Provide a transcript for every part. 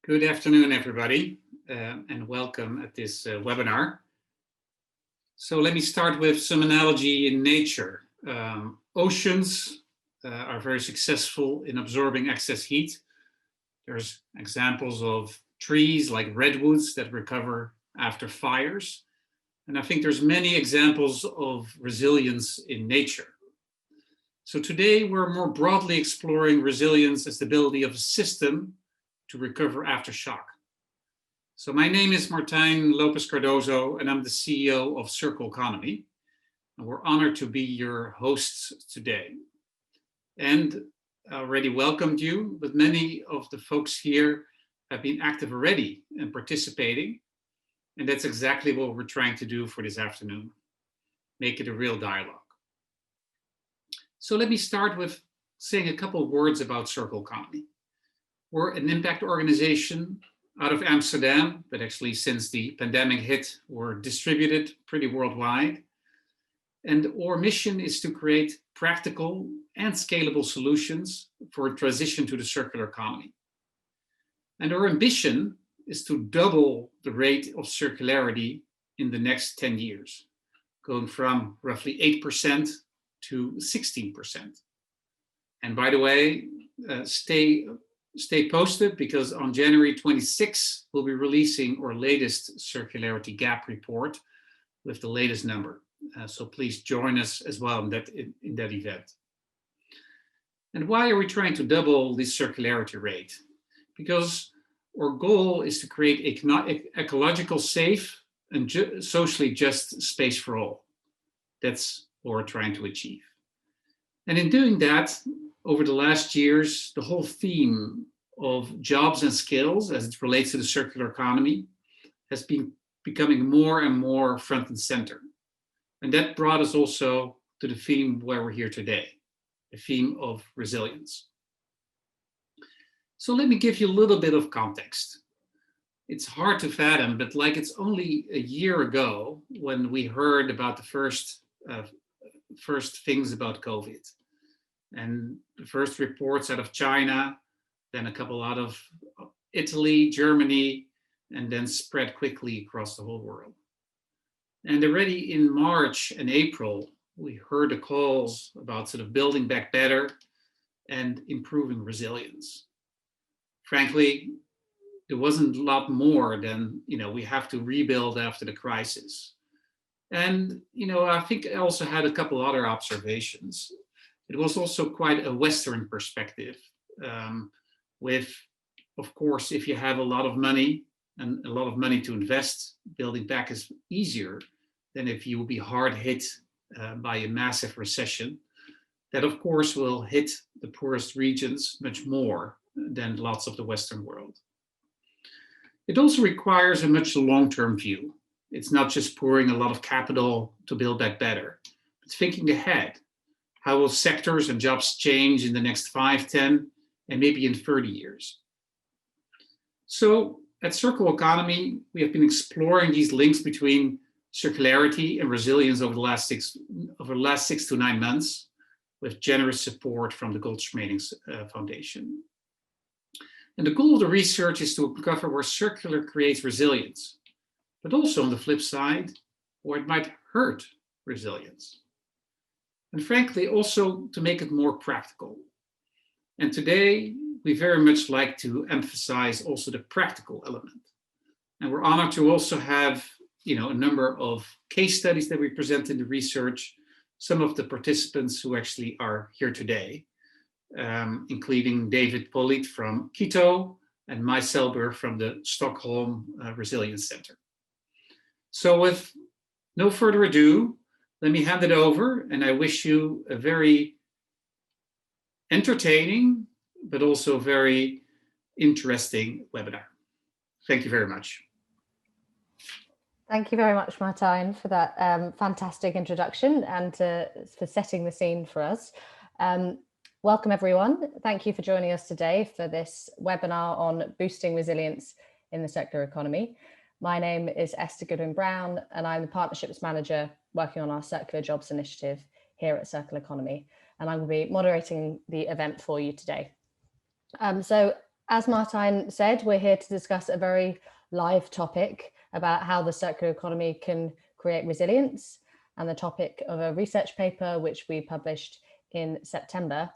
Good afternoon, everybody, and welcome at this webinar. So let me start with some analogy in nature. Oceans are very successful in absorbing excess heat. There's examples of trees like redwoods that recover after fires. And I think there's many examples of resilience in nature. So today we're more broadly exploring resilience as the ability of a system to recover after shock. So my name is Martijn Lopez Cardozo, and I'm the CEO of Circle Economy. And we're honored to be your hosts today. And I already welcomed you, but many of the folks here have been active already and participating. And that's exactly what we're trying to do for this afternoon, make it a real dialogue. So let me start with saying a couple of words about Circle Economy. We're an impact organization out of Amsterdam, but actually since the pandemic hit, we're distributed pretty worldwide. And our mission is to create practical and scalable solutions for a transition to the circular economy. And our ambition is to double the rate of circularity in the next 10 years, going from roughly 8% to 16%. And by the way, stay posted, because on January 26, we'll be releasing our latest circularity gap report with the latest number. So please join us as well in that event. And why are we trying to double this circularity rate? Because our goal is to create ecological safe and socially just space for all. That's what we're trying to achieve. And in doing that, over the last years, the whole theme of jobs and skills as it relates to the circular economy has been becoming more and more front and center. And that brought us also to the theme where we're here today, the theme of resilience. So let me give you a little bit of context. It's hard to fathom, but like it's only a year ago when we heard about the first things about COVID. And the first reports out of China, then a couple out of Italy, Germany, and then spread quickly across the whole world. And already in March and April, we heard the calls about sort of building back better and improving resilience. Frankly, there wasn't a lot more than, we have to rebuild after the crisis. And, I think I also had a couple other observations. It was also quite a Western perspective with, of course, if you have a lot of money and a lot of money to invest, building back is easier than if you will be hard hit by a massive recession. That, of course, will hit the poorest regions much more than lots of the Western world. It also requires a much long-term view. It's not just pouring a lot of capital to build back better, but thinking ahead. How will sectors and jobs change in the next 5, 10, and maybe in 30 years? So at Circle Economy, we have been exploring these links between circularity and resilience over the last 6 to 9 months, with generous support from the Goldschmeding Foundation. And the goal of the research is to uncover where circular creates resilience, but also on the flip side, where it might hurt resilience. And frankly, also to make it more practical. And today, we very much like to emphasize also the practical element. And we're honored to also have, a number of case studies that we present in the research, some of the participants who actually are here today, including Jácome Polit from Quito and My Selleberg from the Stockholm Resilience Centre. So with no further ado, let me hand it over, and I wish you a very entertaining, but also very interesting webinar. Thank you very much. Thank you very much, Martijn, for that fantastic introduction and for setting the scene for us. Welcome, everyone. Thank you for joining us today for this webinar on boosting resilience in the circular economy. My name is Esther Goodwin Brown, and I'm the Partnerships Manager working on our Circular Jobs Initiative here at Circle Economy. And I will be moderating the event for you today. So As Martijn said, we're here to discuss a very live topic about how the circular economy can create resilience, and the topic of a research paper which we published in September.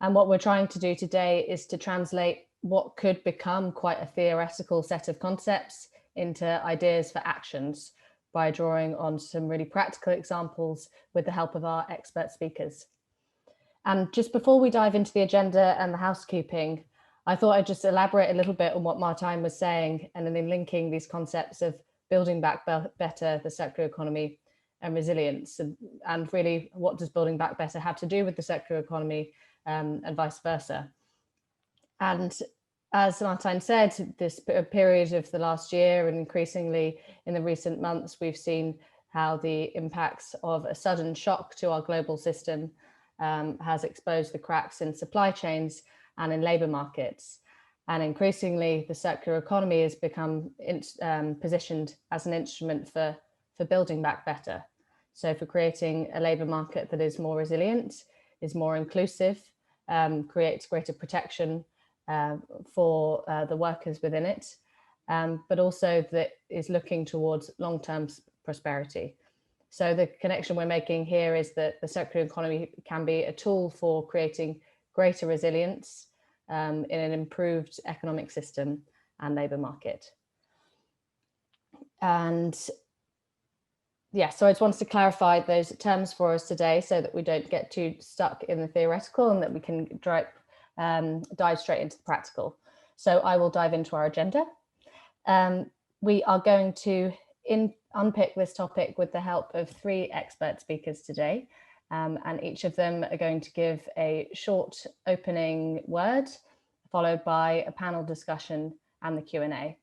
And what we're trying to do today is to translate what could become quite a theoretical set of concepts into ideas for actions by drawing on some really practical examples with the help of our expert speakers. And just before we dive into the agenda and the housekeeping, I thought I'd just elaborate a little bit on what Martijn was saying, and then linking these concepts of building back better, the circular economy, and resilience, and really what does building back better have to do with the circular economy, and vice versa. And as Martijn said, this period of the last year and increasingly in the recent months, we've seen how the impacts of a sudden shock to our global system has exposed the cracks in supply chains and in labour markets. And increasingly, the circular economy has become positioned as an instrument for building back better. So for creating a labour market that is more resilient, is more inclusive, creates greater protection for the workers within it, but also that is looking towards long-term prosperity. So the connection we're making here is that the circular economy can be a tool for creating greater resilience in an improved economic system and labour market. And yeah, so I just wanted to clarify those terms for us today so that we don't get too stuck in the theoretical and that we can dive straight into the practical. So I will dive into our agenda. We are going to unpick this topic with the help of 3 expert speakers today, and each of them are going to give a short opening word, followed by a panel discussion and the Q&A.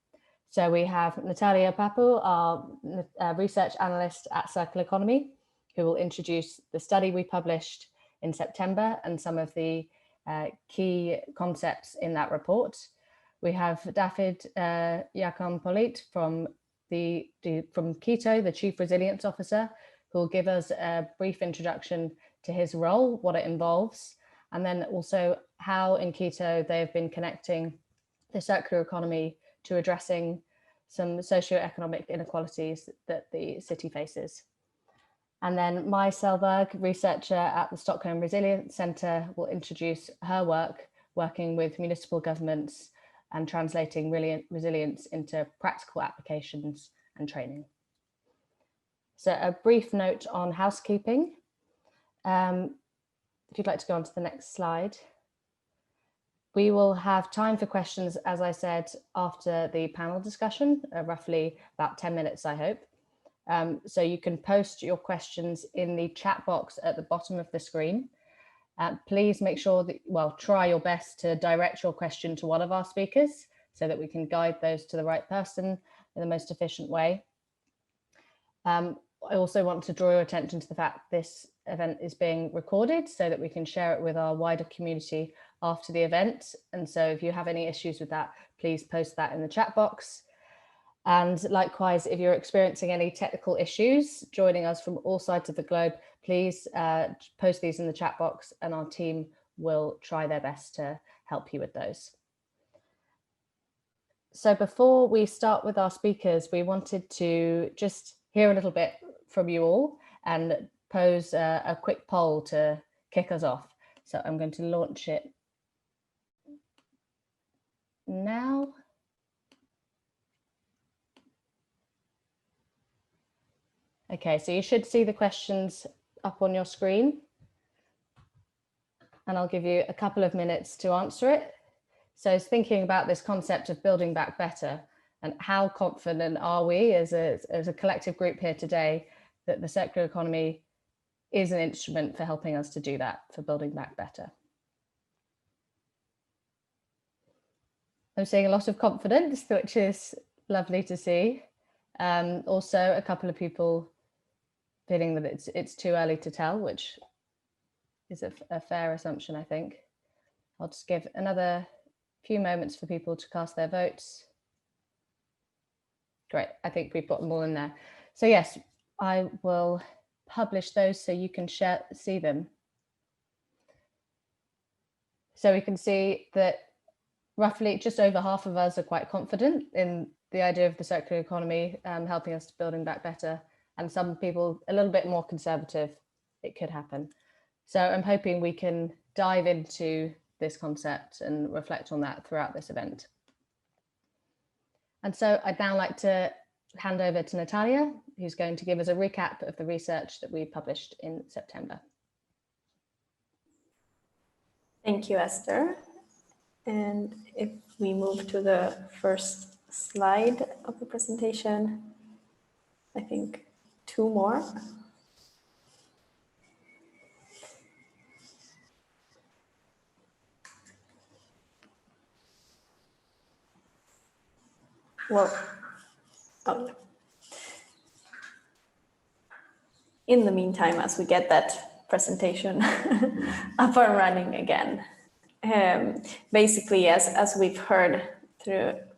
So we have Natalia Papu, our research analyst at Circular Economy, who will introduce the study we published in September and some of the key concepts in that report. We have David Jácome Polit from Quito, the Chief Resilience Officer, who will give us a brief introduction to his role, what it involves, and then also how in Quito they've been connecting the circular economy to addressing some socioeconomic inequalities that the city faces. And then My Selleberg, researcher at the Stockholm Resilience Centre, will introduce her work working with municipal governments and translating resilience into practical applications and training. So a brief note on housekeeping. If you'd like to go on to the next slide. We will have time for questions, as I said, after the panel discussion, roughly about 10 minutes, I hope. So you can post your questions in the chat box at the bottom of the screen. Please make sure that, well, try your best to direct your question to one of our speakers so that we can guide those to the right person in the most efficient way. I also want to draw your attention to the fact this event is being recorded so that we can share it with our wider community after the event. And so if you have any issues with that, please post that in the chat box. And likewise, if you're experiencing any technical issues joining us from all sides of the globe, please post these in the chat box and our team will try their best to help you with those. So before we start with our speakers, we wanted to just hear a little bit from you all and pose a quick poll to kick us off. So I'm going to launch it now. Okay, so you should see the questions up on your screen, and I'll give you a couple of minutes to answer it. So it's thinking about this concept of building back better, and how confident are we as a collective group here today that the circular economy is an instrument for helping us to do that, for building back better. I'm seeing a lot of confidence, which is lovely to see. Also, a couple of people feeling that it's too early to tell, which is a fair assumption, I think. I'll just give another few moments for people to cast their votes. Great, I think we've got them all in there. So yes, I will publish those so you can see them. So we can see that roughly just over half of us are quite confident in the idea of the circular economy helping us building back better, and some people a little bit more conservative, it could happen. So I'm hoping we can dive into this concept and reflect on that throughout this event. And so I'd now like to hand over to Natalia, who's going to give us a recap of the research that we published in September. Thank you, Esther. And if we move to the first slide of the presentation, I think 2 more. Well, oh. In the meantime, as we get that presentation up and running again, basically, as we've heard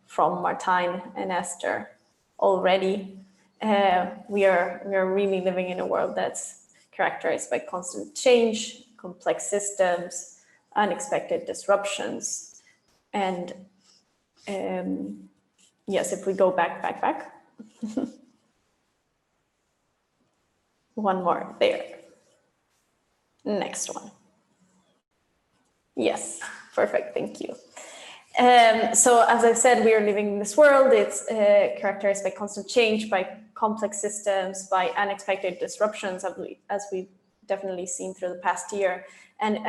from Martijn and Esther already, we are really living in a world that's characterized by constant change, complex systems, unexpected disruptions, and yes, if we go back. One more there. Next one. Yes, perfect, thank you. So as I said, we are living in this world. It's characterized by constant change, by complex systems, by unexpected disruptions, as we've definitely seen through the past year, and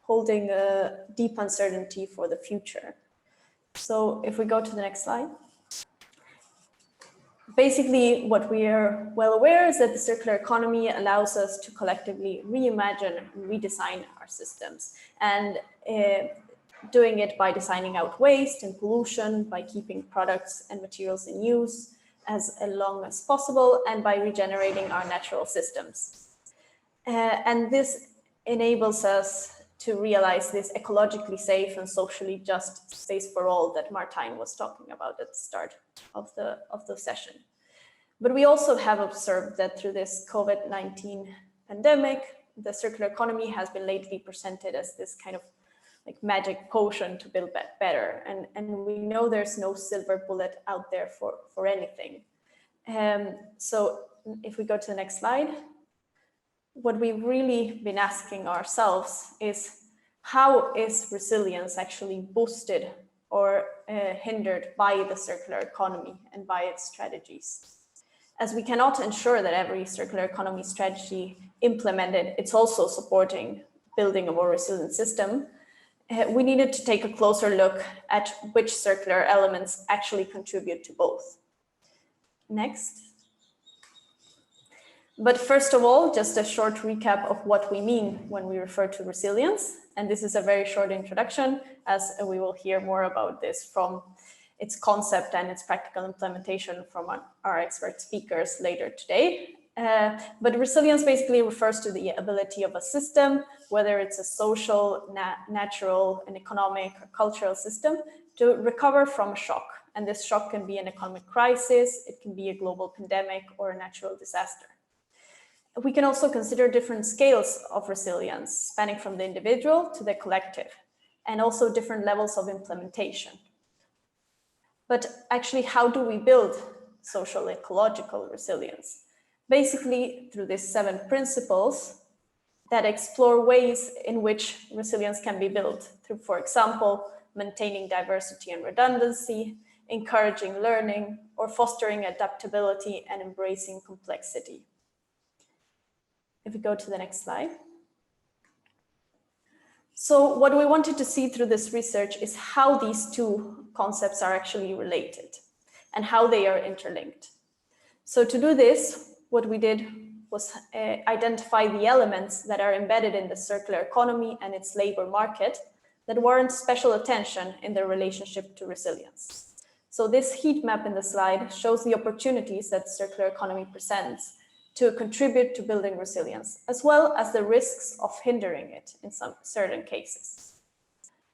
holding a deep uncertainty for the future. So if we go to the next slide. Basically, what we are well aware is that the circular economy allows us to collectively reimagine and redesign our systems, and doing it by designing out waste and pollution, by keeping products and materials in use as long as possible, and by regenerating our natural systems. And this enables us to realize this ecologically safe and socially just space for all that Martijn was talking about at the start of the session. But we also have observed that through this COVID-19 pandemic, the circular economy has been lately presented as this kind of like magic potion to build back better. And we know there's no silver bullet out there for anything. So if we go to the next slide, what we've really been asking ourselves is, how is resilience actually boosted or hindered by the circular economy and by its strategies? As we cannot ensure that every circular economy strategy implemented, it's also supporting building a more resilient system, we needed to take a closer look at which circular elements actually contribute to both. Next. But first of all, just a short recap of what we mean when we refer to resilience. And this is a very short introduction, as we will hear more about this from its concept and its practical implementation from our expert speakers later today. But resilience basically refers to the ability of a system, whether it's a social, natural, an economic, or cultural system, to recover from a shock. And this shock can be an economic crisis, it can be a global pandemic, or a natural disaster. We can also consider different scales of resilience, spanning from the individual to the collective, and also different levels of implementation. But actually, how do we build social ecological resilience? Basically, through these 7 principles that explore ways in which resilience can be built through, for example, maintaining diversity and redundancy, encouraging learning, or fostering adaptability and embracing complexity. If we go to the next slide. So what we wanted to see through this research is how these 2 concepts are actually related and how they are interlinked. So to do this, what we did was identify the elements that are embedded in the circular economy and its labor market that warrant special attention in their relationship to resilience. So this heat map in the slide shows the opportunities that the circular economy presents to contribute to building resilience, as well as the risks of hindering it in some certain cases.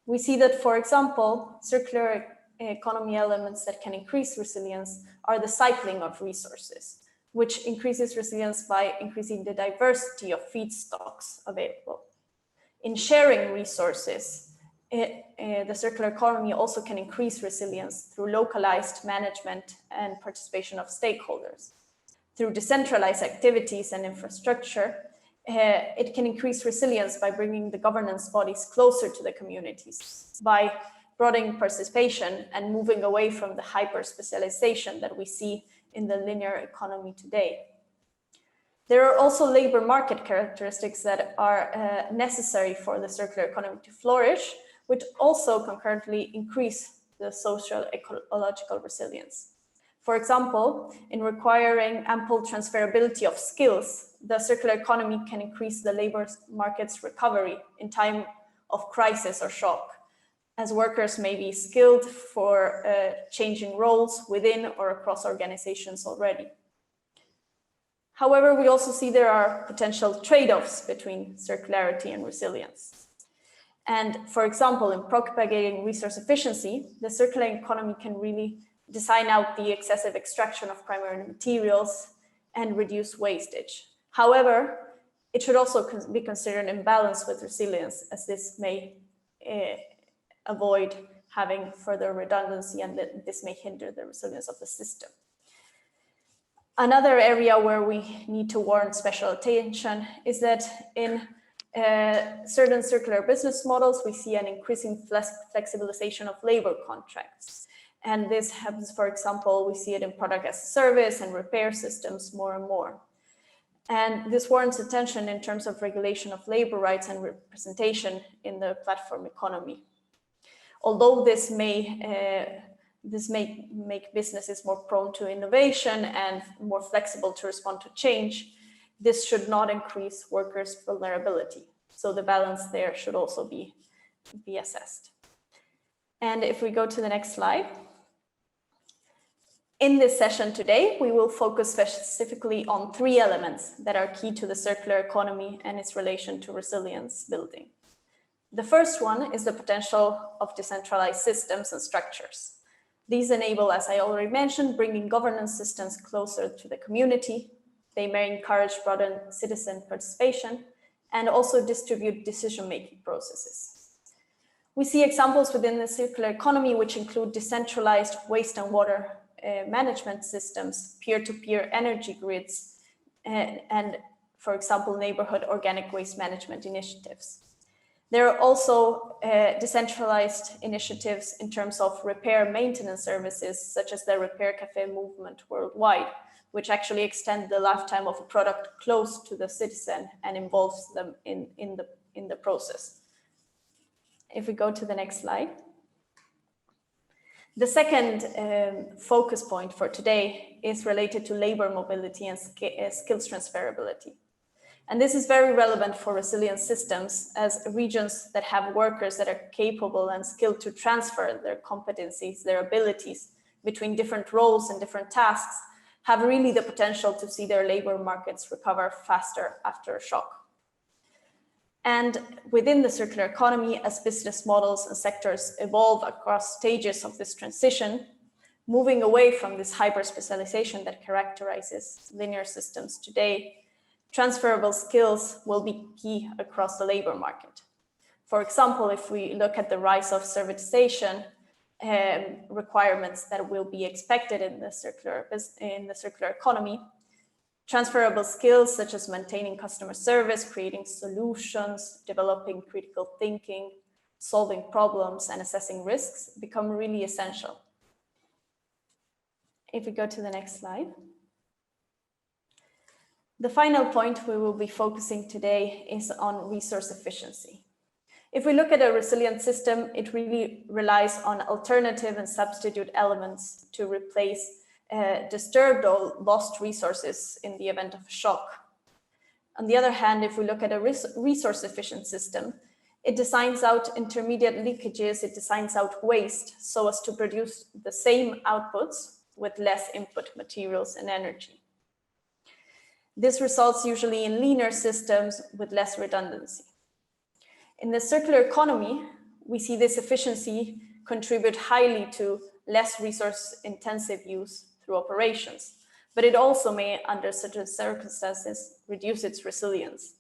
We see that, for example, circular economy elements that can increase resilience are the cycling of resources, which increases resilience by increasing the diversity of feedstocks available. In sharing resources, the circular economy also can increase resilience through localized management and participation of stakeholders. Through decentralized activities and infrastructure, it can increase resilience by bringing the governance bodies closer to the communities, by broadening participation and moving away from the hyper-specialization that we see in the linear economy today. There are also labor market characteristics that are necessary for the circular economy to flourish, which also concurrently increase the social ecological resilience. For example, in requiring ample transferability of skills, the circular economy can increase the labor market's recovery in time of crisis or shock, as workers may be skilled for changing roles within or across organizations already. However, we also see there are potential trade-offs between circularity and resilience. And for example, in propagating resource efficiency, the circular economy can really design out the excessive extraction of primary materials and reduce wastage. However, it should also be considered in balance with resilience, as this may avoid having further redundancy, and this may hinder the resilience of the system. Another area where we need to warrant special attention is that in certain circular business models, we see an increasing flexibilization of labor contracts. And this happens, for example, we see it in product as a service and repair systems more and more. And this warrants attention in terms of regulation of labor rights and representation in the platform economy. Although this may make businesses more prone to innovation and more flexible to respond to change, this should not increase workers' vulnerability. So the balance there should also be assessed. And if we go to the next slide. In this session today, we will focus specifically on 3 elements that are key to the circular economy and its relation to resilience building. The first one is the potential of decentralized systems and structures. These enable, as I already mentioned, bringing governance systems closer to the community. They may encourage broader citizen participation and also distribute decision-making processes. We see examples within the circular economy which include decentralized waste and water management systems, peer-to-peer energy grids, and, for example, neighborhood organic waste management initiatives. There are also decentralized initiatives in terms of repair maintenance services, such as the Repair Cafe movement worldwide, which actually extend the lifetime of a product close to the citizen and involves them in the process. If we go to the next slide. The second focus point for today is related to labor mobility and skills transferability. And this is very relevant for resilient systems, as regions that have workers that are capable and skilled to transfer their competencies, their abilities between different roles and different tasks have really the potential to see their labor markets recover faster after a shock. And within the circular economy, as business models and sectors evolve across stages of this transition, moving away from this hyper-specialization that characterizes linear systems today, transferable skills will be key across the labor market. For example, if we look at the rise of servitization requirements that will be expected in the circular economy, transferable skills such as maintaining customer service, creating solutions, developing critical thinking, solving problems, and assessing risks become really essential. If we go to the next slide. The final point we will be focusing today is on resource efficiency. If we look at a resilient system, it really relies on alternative and substitute elements to replace disturbed or lost resources in the event of a shock. On the other hand, if we look at a resource efficient system, it designs out intermediate leakages, it designs out waste so as to produce the same outputs with less input materials and energy. This results usually in leaner systems with less redundancy. In the circular economy, we see this efficiency contribute highly to less resource intensive use through operations, but it also may, under certain circumstances, reduce its resilience.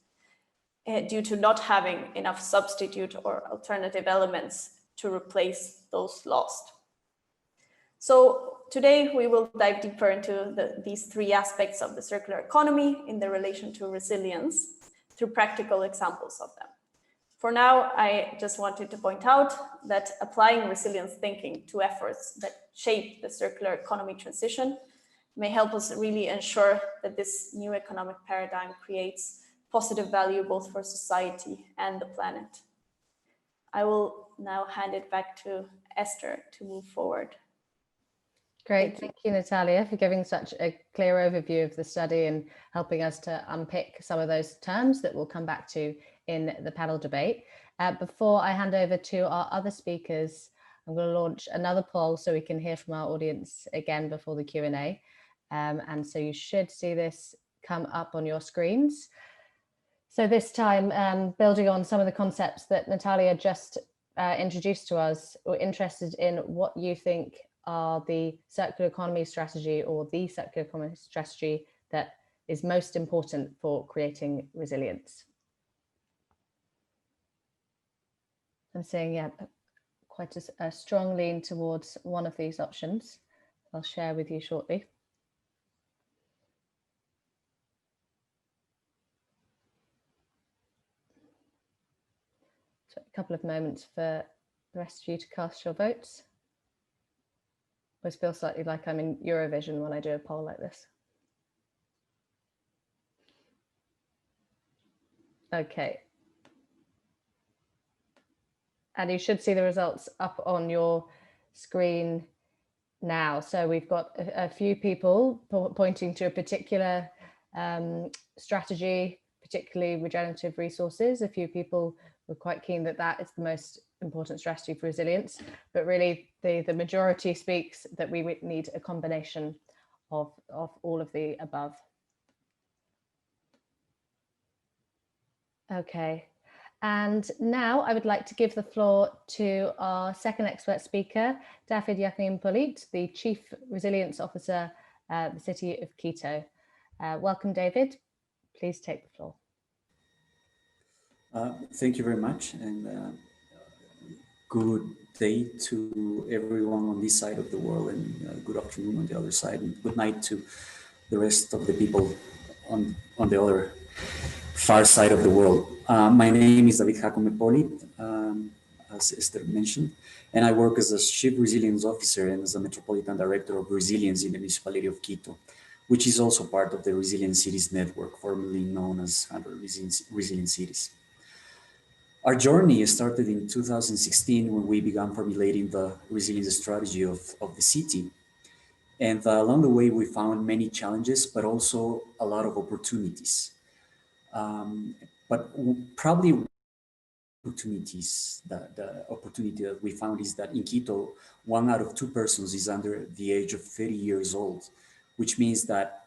due to not having enough substitute or alternative elements to replace those lost. So today we will dive deeper into these three aspects of the circular economy in their relation to resilience through practical examples of them. For now, I just wanted to point out that applying resilience thinking to efforts that shape the circular economy transition may help us really ensure that this new economic paradigm creates positive value both for society and the planet. I will now hand it back to Esther to move forward. Great, thank you, Natalia, for giving such a clear overview of the study and helping us to unpick some of those terms that we'll come back to in the panel debate. Before I hand over to our other speakers, I'm going to launch another poll so we can hear from our audience again before the Q&A. And so you should see this come up on your screens. So this time, building on some of the concepts that Natalia just introduced to us, we're interested in what you think are the circular economy strategy or the circular economy strategy that is most important for creating resilience. I'm seeing, yeah, quite a strong lean towards one of these options. I'll share with you shortly. So a couple of moments for the rest of you to cast your votes. I always feel slightly like I'm in Eurovision when I do a poll like this. Okay. And you should see the results up on your screen now. So we've got a few people pointing to a particular strategy, particularly regenerative resources. A few people were quite keen that that is the most important strategy for resilience, but really the majority speaks that we need a combination of all of the above. Okay. And now I would like to give the floor to our second expert speaker, David Jácome Polit, the Chief Resilience Officer at the City of Quito. Welcome, David. Please take the floor. Thank you very much, and good day to everyone on this side of the world, and good afternoon on the other side, and good night to the rest of the people on the other far side of the world. My name is David Jácome Polit, as Esther mentioned, and I work as a Chief Resilience Officer and as a Metropolitan Director of Resilience in the municipality of Quito, which is also part of the Resilient Cities Network, formerly known as 100 Resilient Cities. Our journey started in 2016 when we began formulating the resilience strategy of the city. And along the way, we found many challenges, but also a lot of opportunities. But probably the opportunity that we found is that in Quito, 1 out of 2 persons is under the age of 30 years old, which means that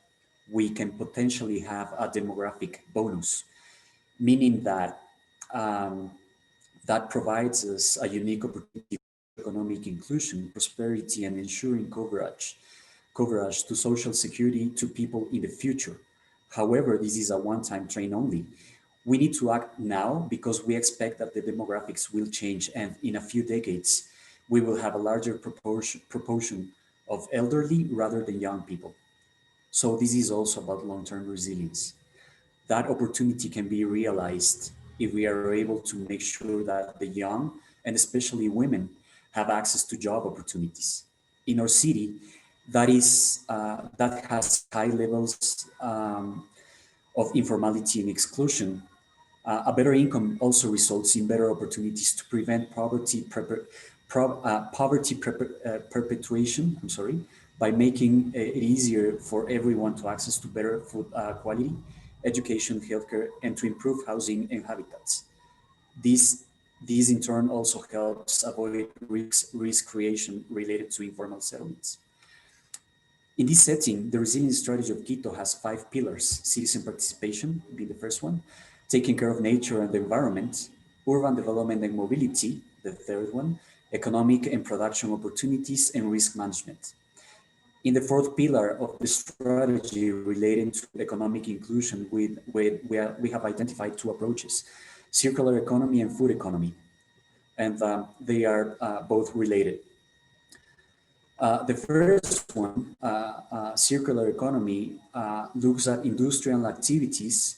we can potentially have a demographic bonus, meaning that that provides us a unique opportunity for economic inclusion, prosperity, and ensuring coverage to social security to people in the future. However, this is a one-time train only. We need to act now because we expect that the demographics will change, and in a few decades, we will have a larger proportion of elderly rather than young people. So this is also about long-term resilience. That opportunity can be realized if we are able to make sure that the young, and especially women, have access to job opportunities. In our city, that has high levels of informality and exclusion. A better income also results in better opportunities to prevent poverty perpetuation, by making it easier for everyone to access to better food quality, education, healthcare, and to improve housing and habitats. This in turn also helps avoid risk creation related to informal settlements. In this setting, the resilience strategy of Quito has 5 pillars: citizen participation, being the first one, taking care of nature and the environment, urban development and mobility, the third one, economic and production opportunities, and risk management. In the fourth pillar of the strategy relating to economic inclusion, we have identified two approaches: circular economy and food economy, and they are both related. The first one, circular economy, looks at industrial activities,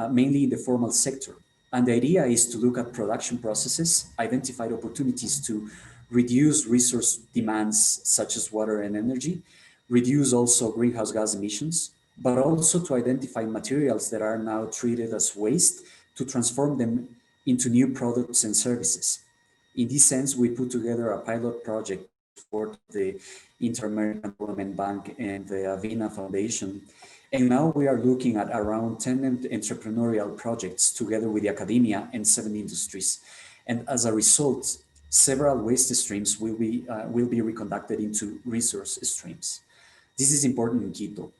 mainly in the formal sector. And the idea is to look at production processes, identify opportunities to reduce resource demands such as water and energy, reduce also greenhouse gas emissions, but also to identify materials that are now treated as waste to transform them into new products and services. In this sense, we put together a pilot project for the Inter-American Development Bank and the Avena Foundation. And now we are looking at around 10 entrepreneurial projects together with the academia and 7 industries. And as a result, several waste streams will be reconducted into resource streams. This is important in Quito,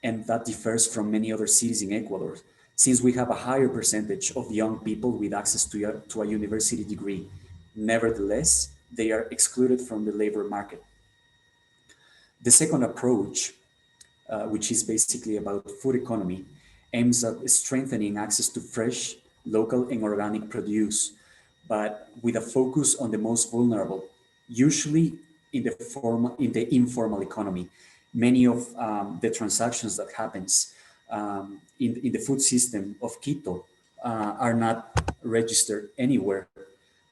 and that differs from many other cities in Ecuador, since we have a higher percentage of young people with access to a university degree. Nevertheless, they are excluded from the labor market. The second approach, which is basically about food economy, aims at strengthening access to fresh, local and organic produce, but with a focus on the most vulnerable, usually in the informal economy. Many of the transactions that happens in the food system of Quito are not registered anywhere.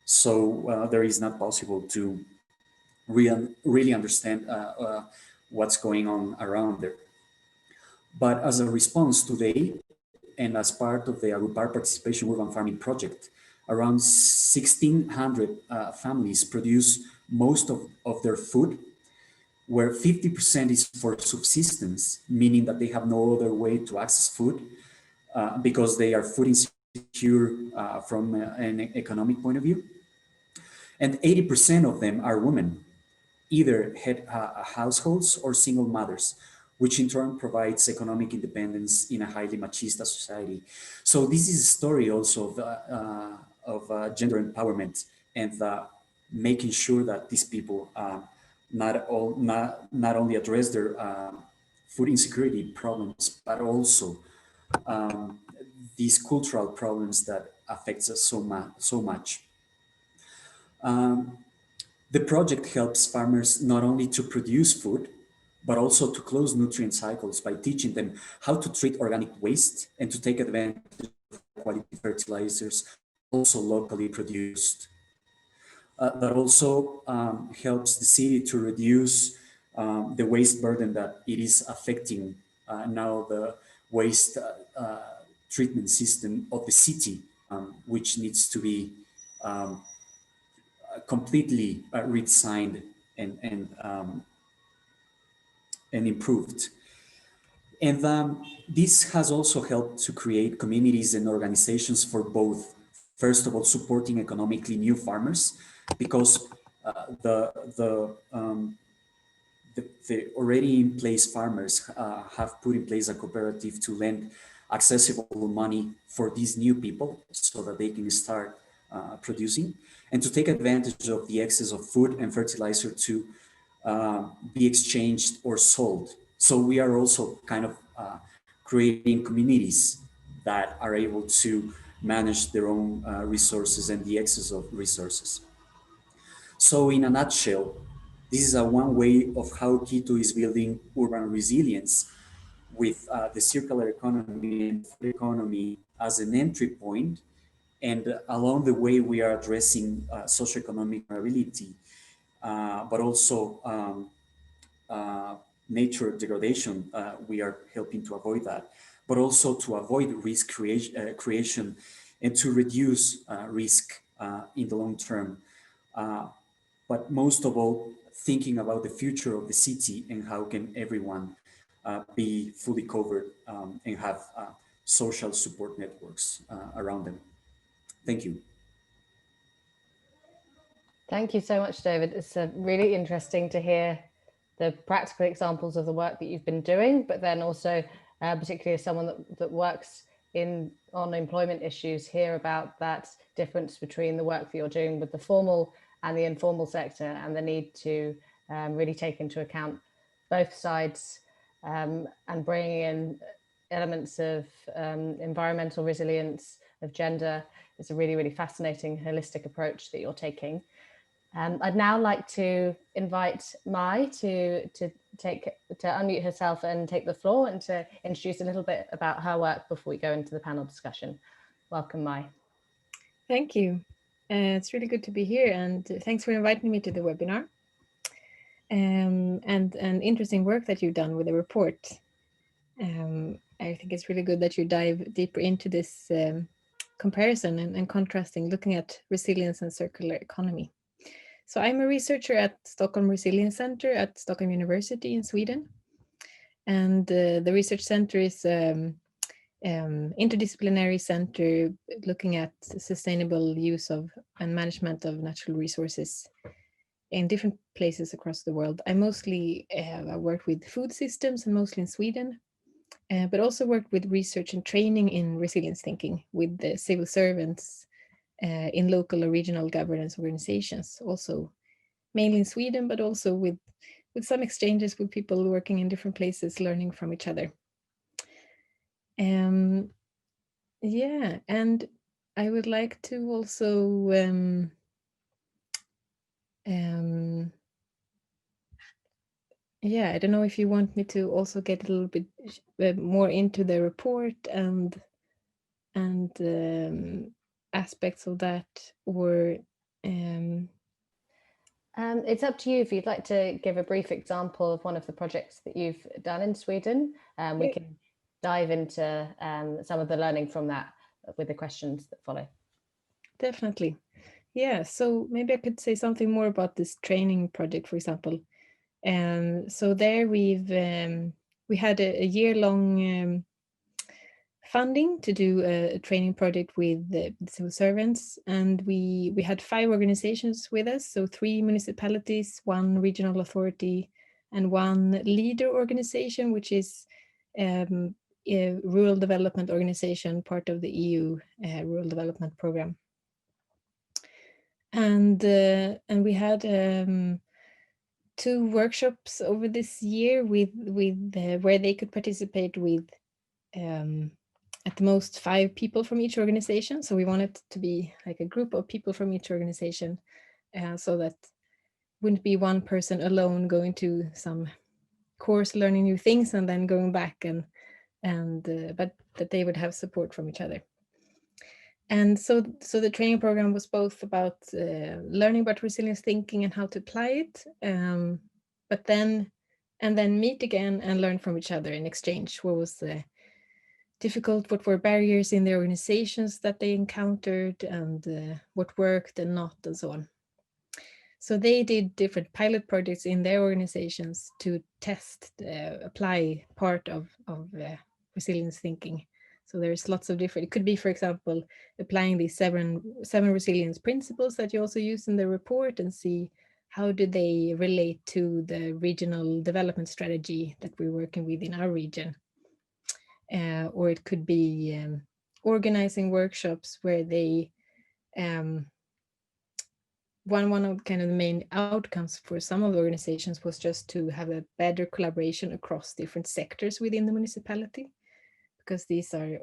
So there is not possible to really understand what's going on around there. But as a response today, and as part of the Agrupar Participation Urban Farming Project, around 1,600 families produce most of their food, where 50% is for subsistence, meaning that they have no other way to access food because they are food insecure from an economic point of view. And 80% of them are women, either head households or single mothers, which in turn provides economic independence in a highly machista society. So this is a story also of gender empowerment and making sure that these people not only address their food insecurity problems, but also these cultural problems that affects us so much. The project helps farmers not only to produce food, but also to close nutrient cycles by teaching them how to treat organic waste and to take advantage of quality fertilizers, also locally produced. That also helps the city to reduce the waste burden that it is affecting now the waste treatment system of the city, which needs to be completely redesigned and improved. And this has also helped to create communities and organizations for both, first of all, supporting economically new farmers, because the already in place farmers have put in place a cooperative to lend accessible money for these new people so that they can start producing, and to take advantage of the excess of food and fertilizer to be exchanged or sold. So we are also kind of creating communities that are able to manage their own resources and the excess of resources. So in a nutshell, this is one way of how Quito is building urban resilience with the circular economy and food economy as an entry point. And along the way, we are addressing socioeconomic mobility, but also nature degradation. We are helping to avoid that, but also to avoid risk creation and to reduce risk in the long term. But most of all, thinking about the future of the city and how can everyone be fully covered and have social support networks around them. Thank you. Thank you so much, David. It's really interesting to hear the practical examples of the work that you've been doing, but then also, particularly as someone that works on employment issues, hear about that difference between the work that you're doing with the formal and the informal sector, and the need to really take into account both sides and bringing in elements of environmental resilience, of gender. It's a really, really fascinating holistic approach that you're taking. I'd now like to invite Mai to unmute herself and take the floor and to introduce a little bit about her work before we go into the panel discussion. Welcome, Mai. Thank you. It's really good to be here, and thanks for inviting me to the webinar. And interesting work that you've done with the report. I think it's really good that you dive deeper into this comparison and contrasting, looking at resilience and circular economy. So I'm a researcher at Stockholm Resilience Centre at Stockholm University in Sweden. And the research center is interdisciplinary center looking at sustainable use of and management of natural resources in different places across the world. I mostly work with food systems and mostly in Sweden, but also worked with research and training in resilience thinking with the civil servants in local or regional governance organizations, also mainly in Sweden, but also with some exchanges with people working in different places, learning from each other. Yeah, and I would like to also yeah, I don't know if you want me to also get a little bit more into the report and aspects of that, or it's up to you. If you'd like to give a brief example of one of the projects that you've done in Sweden, we can dive into some of the learning from that with the questions that follow. Definitely. Yeah, so maybe I could say something more about this training project, for example. So there we had a year-long funding to do a training project with the civil servants, and we had 5 organizations with us, so 3 municipalities, 1 regional authority, and 1 leader organization, which is a rural development organization, part of the EU rural development program. And we had 2 workshops over this year with where they could participate with at the most 5 people from each organization. So we wanted to be like a group of people from each organization, so that wouldn't be one person alone going to some course, learning new things, and then going back but that they would have support from each other. And so the training program was both about learning about resilience thinking and how to apply it, but then meet again and learn from each other and exchange what was difficult, what were barriers in the organizations that they encountered, and what worked and not, and so on. So they did different pilot projects in their organizations to test, apply part of resilience thinking. So there's lots of different, it could be, for example, applying these seven resilience principles that you also use in the report and see how do they relate to the regional development strategy that we're working with in our region. Or it could be organizing workshops where they, one of kind of the main outcomes for some of the organizations was just to have a better collaboration across different sectors within the municipality, because these are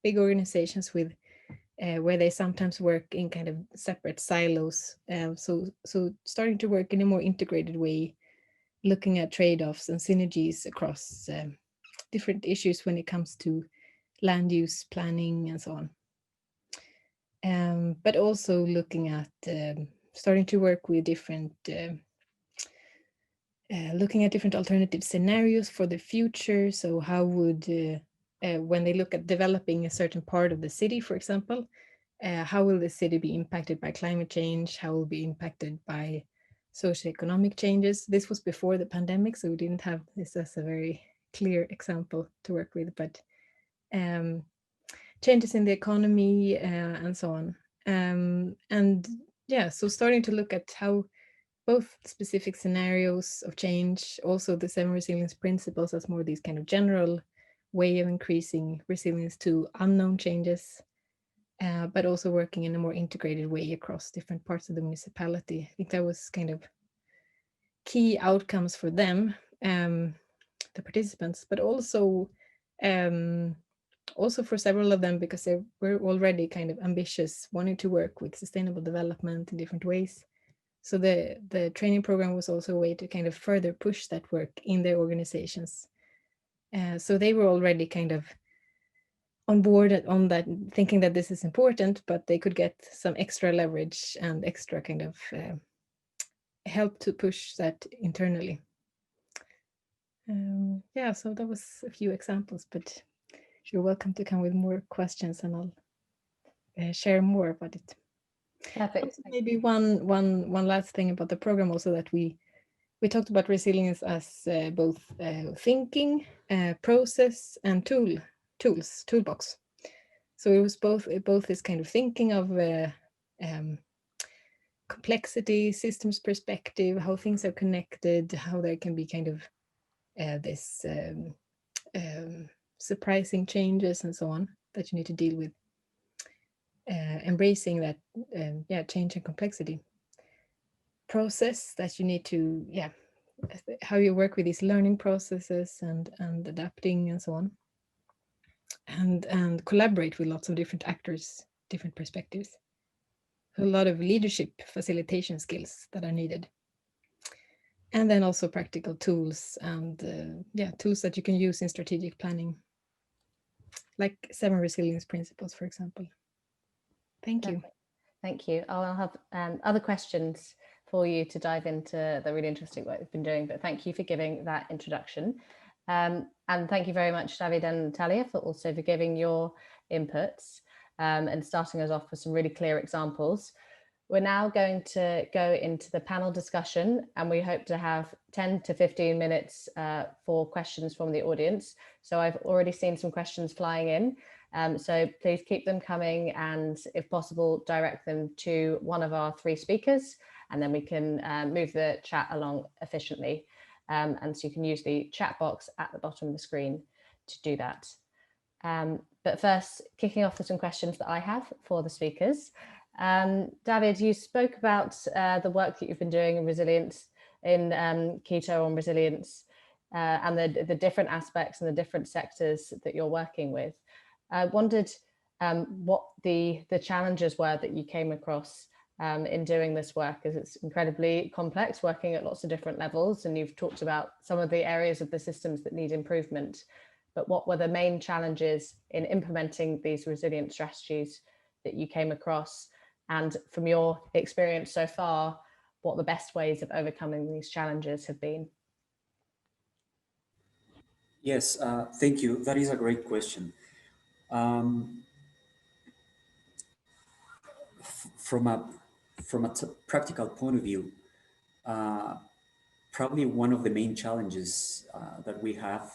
big organizations with where they sometimes work in kind of separate silos. So starting to work in a more integrated way, looking at trade-offs and synergies across different issues when it comes to land use planning and so on. But also looking at starting to work with different, looking at different alternative scenarios for the future. So how would, when they look at developing a certain part of the city, for example, how will the city be impacted by climate change? How will it be impacted by socioeconomic changes? This was before the pandemic, so we didn't have this as a very clear example to work with, but changes in the economy and so on. And yeah, so starting to look at how both specific scenarios of change, also the 7 resilience principles as more these kind of general way of increasing resilience to unknown changes, but also working in a more integrated way across different parts of the municipality. I think that was kind of key outcomes for them. the participants, but also for several of them because they were already kind of ambitious, wanting to work with sustainable development in different ways. So the training program was also a way to kind of further push that work in their organizations. So they were already kind of on board on that, thinking that this is important, but they could get some extra leverage and extra kind of help to push that internally. Yeah, so that was a few examples, but you're welcome to come with more questions and I'll share more about it. Perfect. Maybe one last thing about the program also, that we talked about resilience as both thinking, process, and toolbox. So it was both this kind of thinking of complexity, systems perspective, how things are connected, how there can be kind of this surprising changes and so on that you need to deal with. Embracing that change and complexity. Process, that you need to how you work with these learning processes and adapting and so on, and collaborate with lots of different actors, different perspectives. A lot of leadership facilitation skills that are needed, and then also practical tools and tools that you can use in strategic planning, like 7 resilience principles, for example. Thank you. Thank you. I'll have other questions for you to dive into the really interesting work we've been doing, but thank you for giving that introduction. And thank you very much, David and Natalia, for giving your inputs and starting us off with some really clear examples. We're now going to go into the panel discussion, and we hope to have 10 to 15 minutes for questions from the audience. So I've already seen some questions flying in. So please keep them coming, and if possible, direct them to one of our 3 speakers, and then we can move the chat along efficiently. And so you can use the chat box at the bottom of the screen to do that. But first, kicking off with some questions that I have for the speakers. David, you spoke about the work that you've been doing in resilience in Quito on resilience and the different aspects and the different sectors that you're working with. I wondered what the challenges were that you came across in doing this work, as it's incredibly complex, working at lots of different levels, and you've talked about some of the areas of the systems that need improvement. But what were the main challenges in implementing these resilient strategies that you came across? And from your experience so far, what the best ways of overcoming these challenges have been? Yes, thank you. That is a great question. From a practical point of view, probably one of the main challenges that we have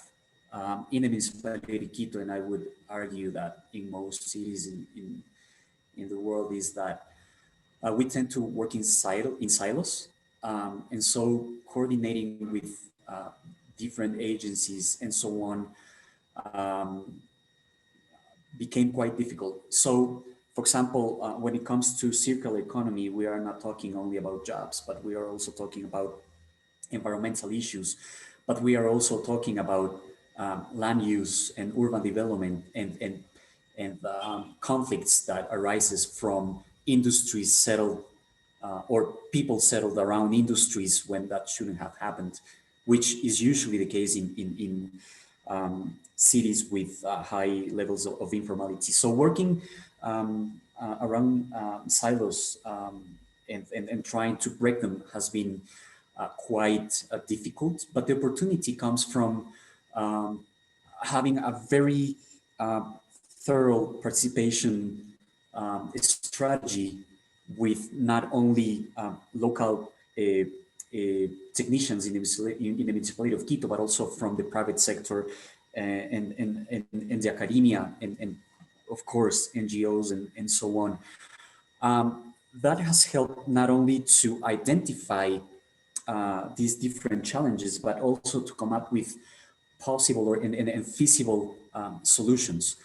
in the municipality of Quito, and I would argue that in most cities in the world, is that we tend to work in silos, and so coordinating with different agencies and so on became quite difficult. So, for example, when it comes to circular economy, we are not talking only about jobs, but we are also talking about environmental issues, but we are also talking about land use and urban development and conflicts that arises from industries settled or people settled around industries when that shouldn't have happened, which is usually the case in cities with high levels of informality. So working around silos and trying to break them has been quite difficult, but the opportunity comes from having a very thorough participation strategy with not only local technicians in the municipality of Quito, but also from the private sector and the academia and of course NGOs and so on. That has helped not only to identify these different challenges, but also to come up with possible and feasible solutions.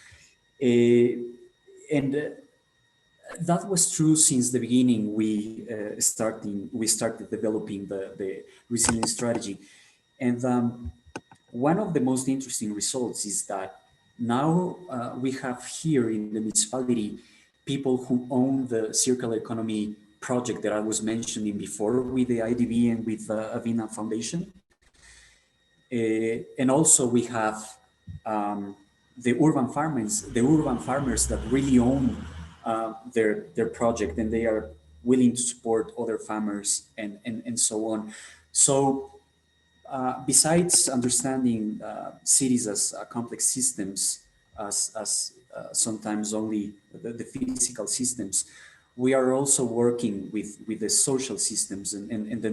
That was true since the beginning. We started developing the resilience strategy. And one of the most interesting results is that now we have here in the municipality people who own the circular economy project that I was mentioning before with the IDB and with Avina Foundation. And also we have the urban farmers that really own their project, and they are willing to support other farmers and so on. So besides understanding cities as complex systems, as sometimes only the physical systems, we are also working with the social systems and the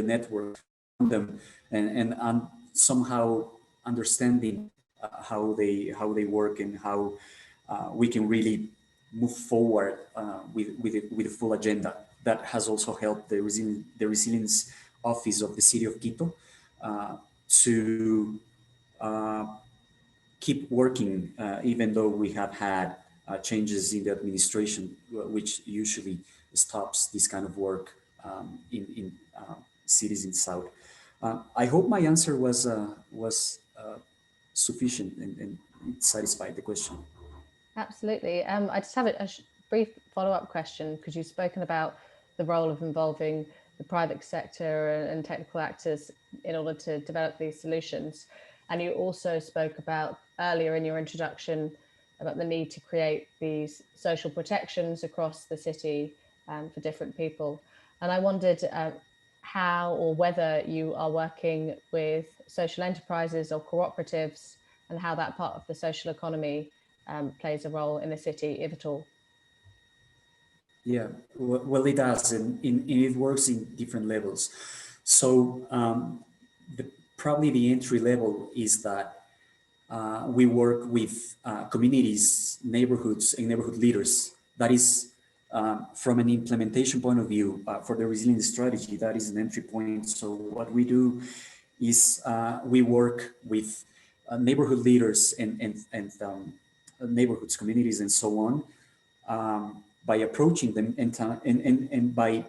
network around them, and somehow understanding how they work and how we can really move forward with a full agenda. That has also helped the resilience office of the city of Quito to keep working, even though we have had changes in the administration, which usually stops this kind of work in cities in South. I hope my answer was sufficient and it satisfied the question. Absolutely. I just have a brief follow-up question, because you've spoken about the role of involving the private sector and technical actors in order to develop these solutions. And you also spoke about earlier in your introduction about the need to create these social protections across the city for different people. And I wondered how or whether you are working with social enterprises or cooperatives, and how that part of the social economy plays a role in the city, if at all. Yeah, well, it does, and it works in different levels. So probably the entry level is that we work with communities, neighborhoods, and neighborhood leaders. That is, from an implementation point of view, for the resilience strategy, that is an entry point. So what we do is we work with neighborhood leaders and neighborhoods, communities, and so on, by approaching them and by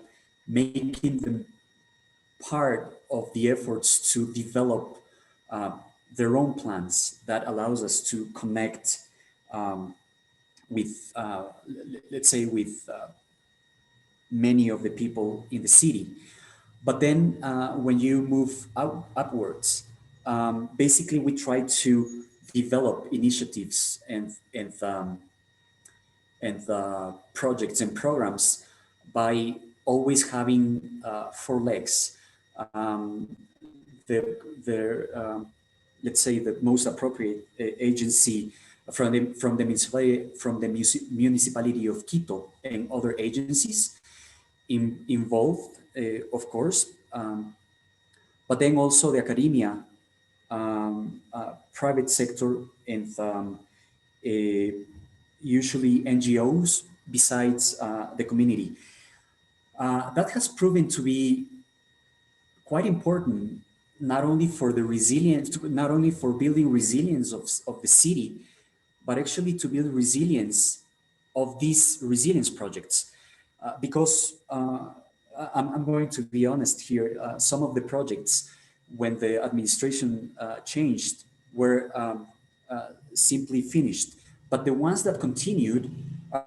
making them part of the efforts to develop their own plans that allows us to connect with, let's say, with many of the people in the city. But then when you move upwards, basically we try to develop initiatives and projects and programs by always having 4 legs. Let's say the most appropriate agency from the municipality of Quito and other agencies involved, of course, but then also the academia, private sector, and usually NGOs besides the community. That has proven to be quite important, not only for the resilience, not only for building resilience of the city, but actually to build resilience of these resilience projects. Because I'm going to be honest here, some of the projects, when the administration changed, were simply finished. But the ones that continued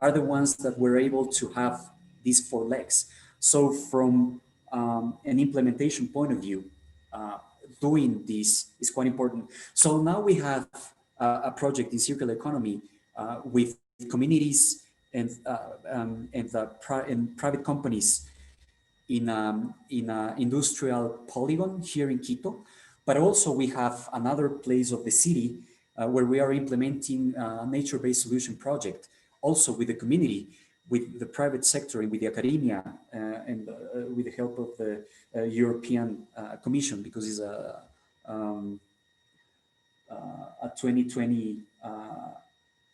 are the ones that were able to have these 4 legs. So from an implementation point of view, doing this is quite important. So now we have a project in circular economy with communities and private companies in an industrial polygon here in Quito. But also we have another place of the city where we are implementing a nature-based solution project, also with the community, with the private sector and with the academia, and with the help of the European Commission, because it's a 2020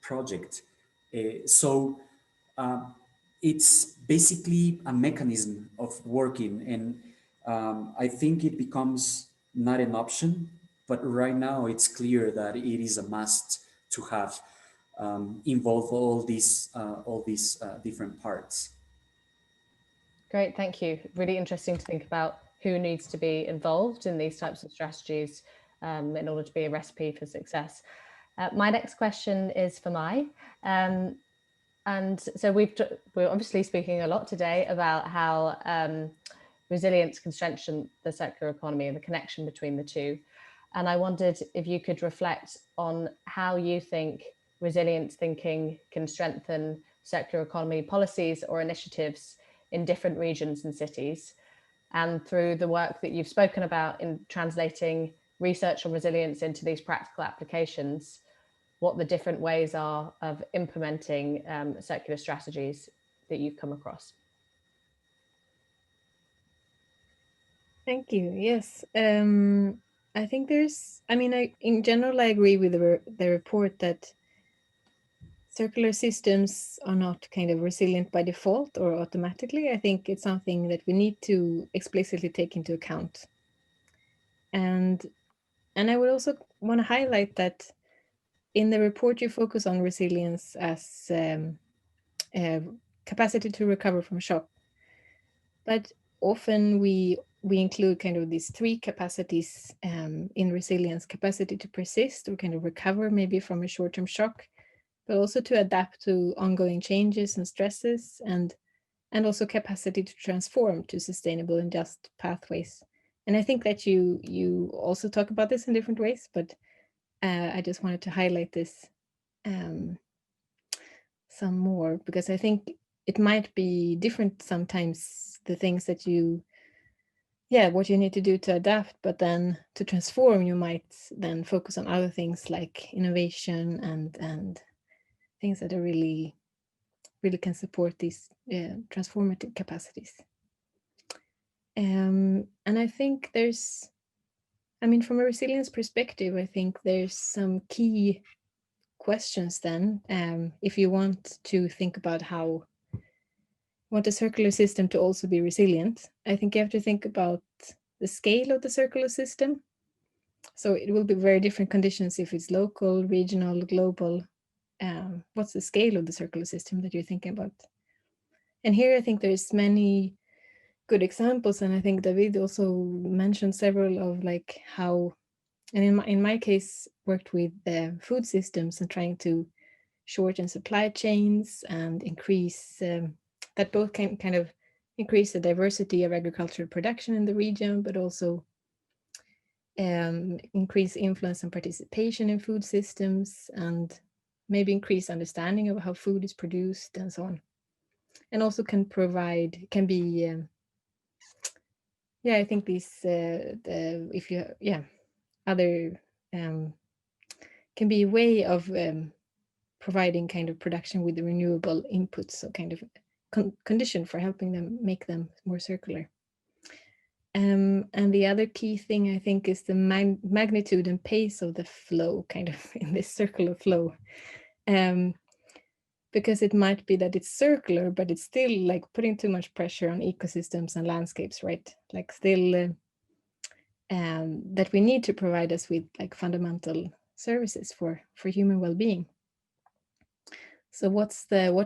project. So it's basically a mechanism of working, and I think it becomes not an option, but right now it's clear that it is a must to have involve all these different parts. Great, thank you. Really interesting to think about who needs to be involved in these types of strategies in order to be a recipe for success. My next question is for Mai. And so we're obviously speaking a lot today about how resilience can strengthen the circular economy and the connection between the two. And I wondered if you could reflect on how you think resilience thinking can strengthen circular economy policies or initiatives in different regions and cities, and through the work that you've spoken about in translating research on resilience into these practical applications, what the different ways are of implementing circular strategies that you've come across. Thank you. Yes. I think in general, I agree with the report that circular systems are not kind of resilient by default or automatically. I think it's something that we need to explicitly take into account. And I would also want to highlight that in the report, you focus on resilience as capacity to recover from shock. But often we include kind of these three capacities in resilience: capacity to persist or kind of recover maybe from a short-term shock, but also to adapt to ongoing changes and stresses, and also capacity to transform to sustainable and just pathways. And I think that you also talk about this in different ways, but I just wanted to highlight this some more, because I think it might be different sometimes, the things that what you need to do to adapt, but then to transform, you might then focus on other things like innovation and things that are really can support these transformative capacities. And I think from a resilience perspective, I think there's some key questions then, if you want to think about how want a circular system to also be resilient. I think you have to think about the scale of the circular system. So it will be very different conditions if it's local, regional, global. What's the scale of the circular system that you're thinking about? And here I think there's many good examples, and I think David also mentioned several of like how, and in my case, worked with food systems and trying to shorten supply chains and increase that both can kind of increase the diversity of agricultural production in the region, but also increase influence and participation in food systems, and maybe increase understanding of how food is produced and so on. And also can be I think these other can be a way of providing kind of production with the renewable inputs, so kind of condition for helping them make them more circular. And the other key thing I think is the magnitude and pace of the flow, kind of in this circular flow. Because it might be that it's circular, but it's still like putting too much pressure on ecosystems and landscapes, right? Like still that we need to provide us with like fundamental services for human well-being. So what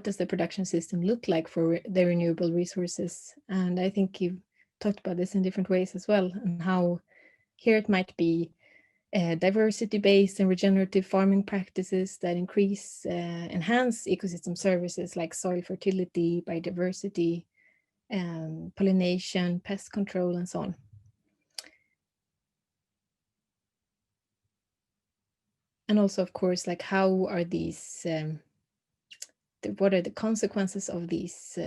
does the production system look like for the renewable resources? And I think you've talked about this in different ways as well, and how here it might be diversity-based and regenerative farming practices that enhance ecosystem services like soil fertility, biodiversity, pollination, pest control, and so on. And also, of course, like how are these what are the consequences of these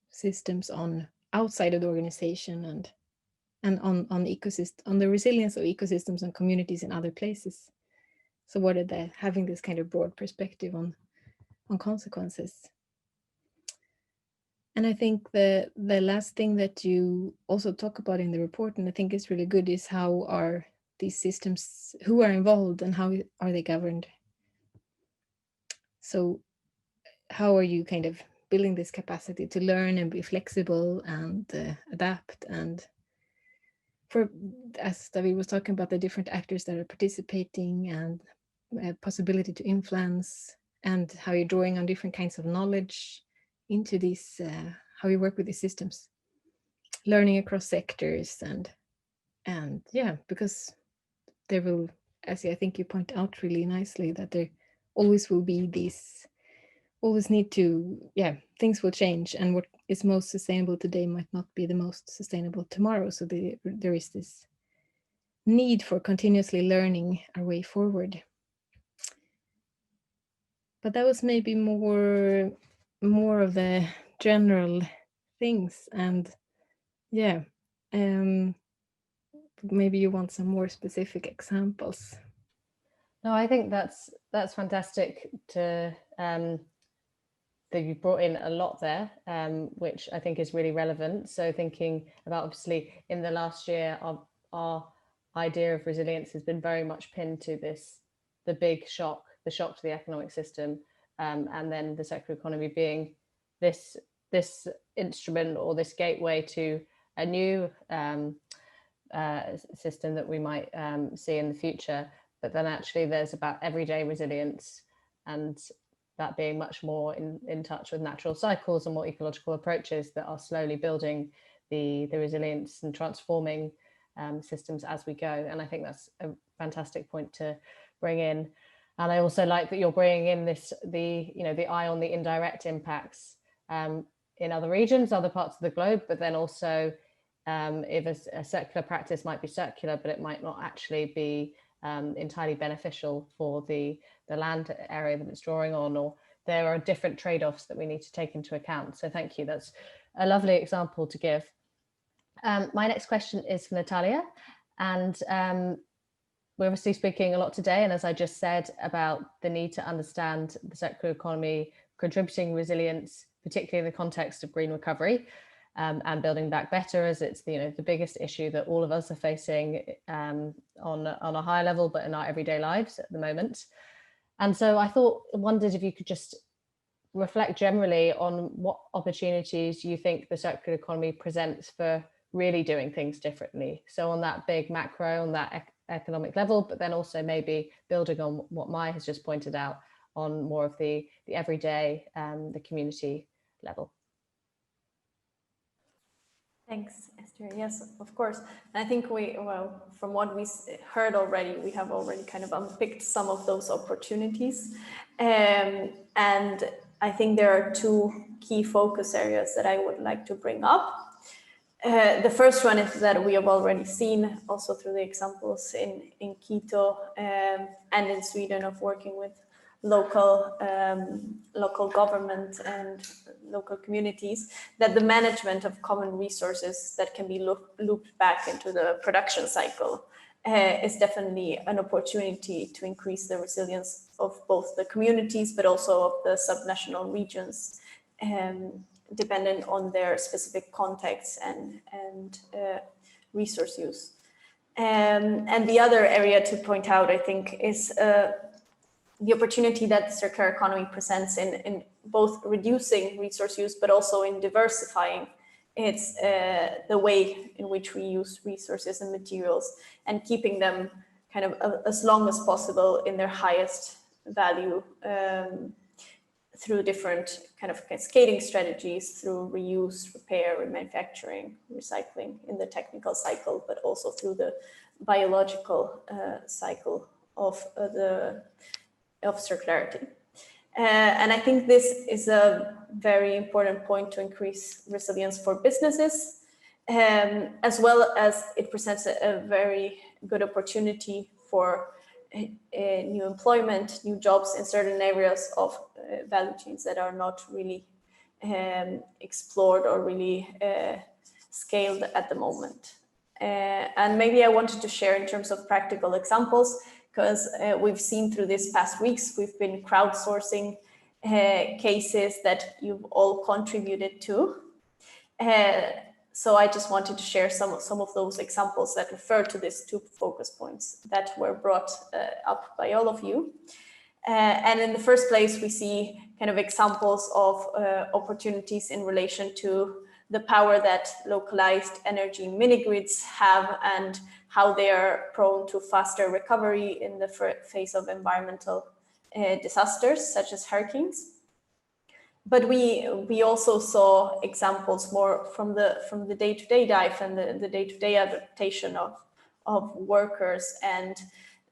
systems on outside of the organization and on the resilience of ecosystems and communities in other places? So what are having this kind of broad perspective on consequences? And I think the last thing that you also talk about in the report, and I think is really good, is how are these systems, who are involved and how are they governed? So how are you kind of building this capacity to learn and be flexible and adapt? And as David was talking about, the different actors that are participating and possibility to influence, and how you're drawing on different kinds of knowledge into these, how you work with these systems. learning across sectors and yeah, because there will, as I think you point out really nicely, that there always will be these, always need to, yeah, things will change, and what is most sustainable today might not be the most sustainable tomorrow. So there is this need for continuously learning our way forward. But that was maybe more of the general things, and yeah, maybe you want some more specific examples. No, I think that's fantastic to that you brought in a lot there, which I think is really relevant. So thinking about, obviously, in the last year, our idea of resilience has been very much pinned to the big shock, to the economic system, and then the circular economy being this instrument or this gateway to a new system that we might see in the future. But then actually there's about everyday resilience, and that being much more in touch with natural cycles and more ecological approaches that are slowly building the resilience and transforming systems as we go. And I think that's a fantastic point to bring in. And I also like that you're bringing in the eye on the indirect impacts in other regions, other parts of the globe, but then also if a circular practice might be circular, but it might not actually be entirely beneficial for the land area that it's drawing on, or there are different trade-offs that we need to take into account. So thank you. That's a lovely example to give. My next question is for Natalia, and we're obviously speaking a lot today, and as I just said, about the need to understand the circular economy contributing resilience, particularly in the context of green recovery. And building back better, as it's the biggest issue that all of us are facing on a higher level, but in our everyday lives at the moment. And so I wondered if you could just reflect generally on what opportunities you think the circular economy presents for really doing things differently. So on that big macro, on that economic level, but then also maybe building on what Mai has just pointed out on more of the everyday, the community level. Thanks, Esther. Yes, of course. And I think from what we heard already, we have already kind of unpicked some of those opportunities. And I think there are two key focus areas that I would like to bring up. The first one is that we have already seen also through the examples in Quito and in Sweden of working with local government and local communities, that the management of common resources that can be looped back into the production cycle is definitely an opportunity to increase the resilience of both the communities, but also of the subnational regions, dependent on their specific contexts and resource use. And the other area to point out, I think, is the opportunity that the circular economy presents in both reducing resource use, but also in diversifying the way in which we use resources and materials, and keeping them kind of as long as possible in their highest value through different kind of cascading strategies, through reuse, repair, remanufacturing, recycling in the technical cycle, but also through the biological cycle of circularity. And I think this is a very important point to increase resilience for businesses, as well as it presents a very good opportunity for new employment, new jobs in certain areas of value chains that are not really explored or really scaled at the moment. And maybe I wanted to share in terms of practical examples, because we've seen through these past weeks, we've been crowdsourcing cases that you've all contributed to. So I just wanted to share some of those examples that refer to these two focus points that were brought up by all of you. And in the first place, we see kind of examples of opportunities in relation to the power that localized energy mini-grids have and how they are prone to faster recovery in the face of environmental disasters, such as hurricanes. But we also saw examples more from the day-to-day life and the day-to-day adaptation of workers, and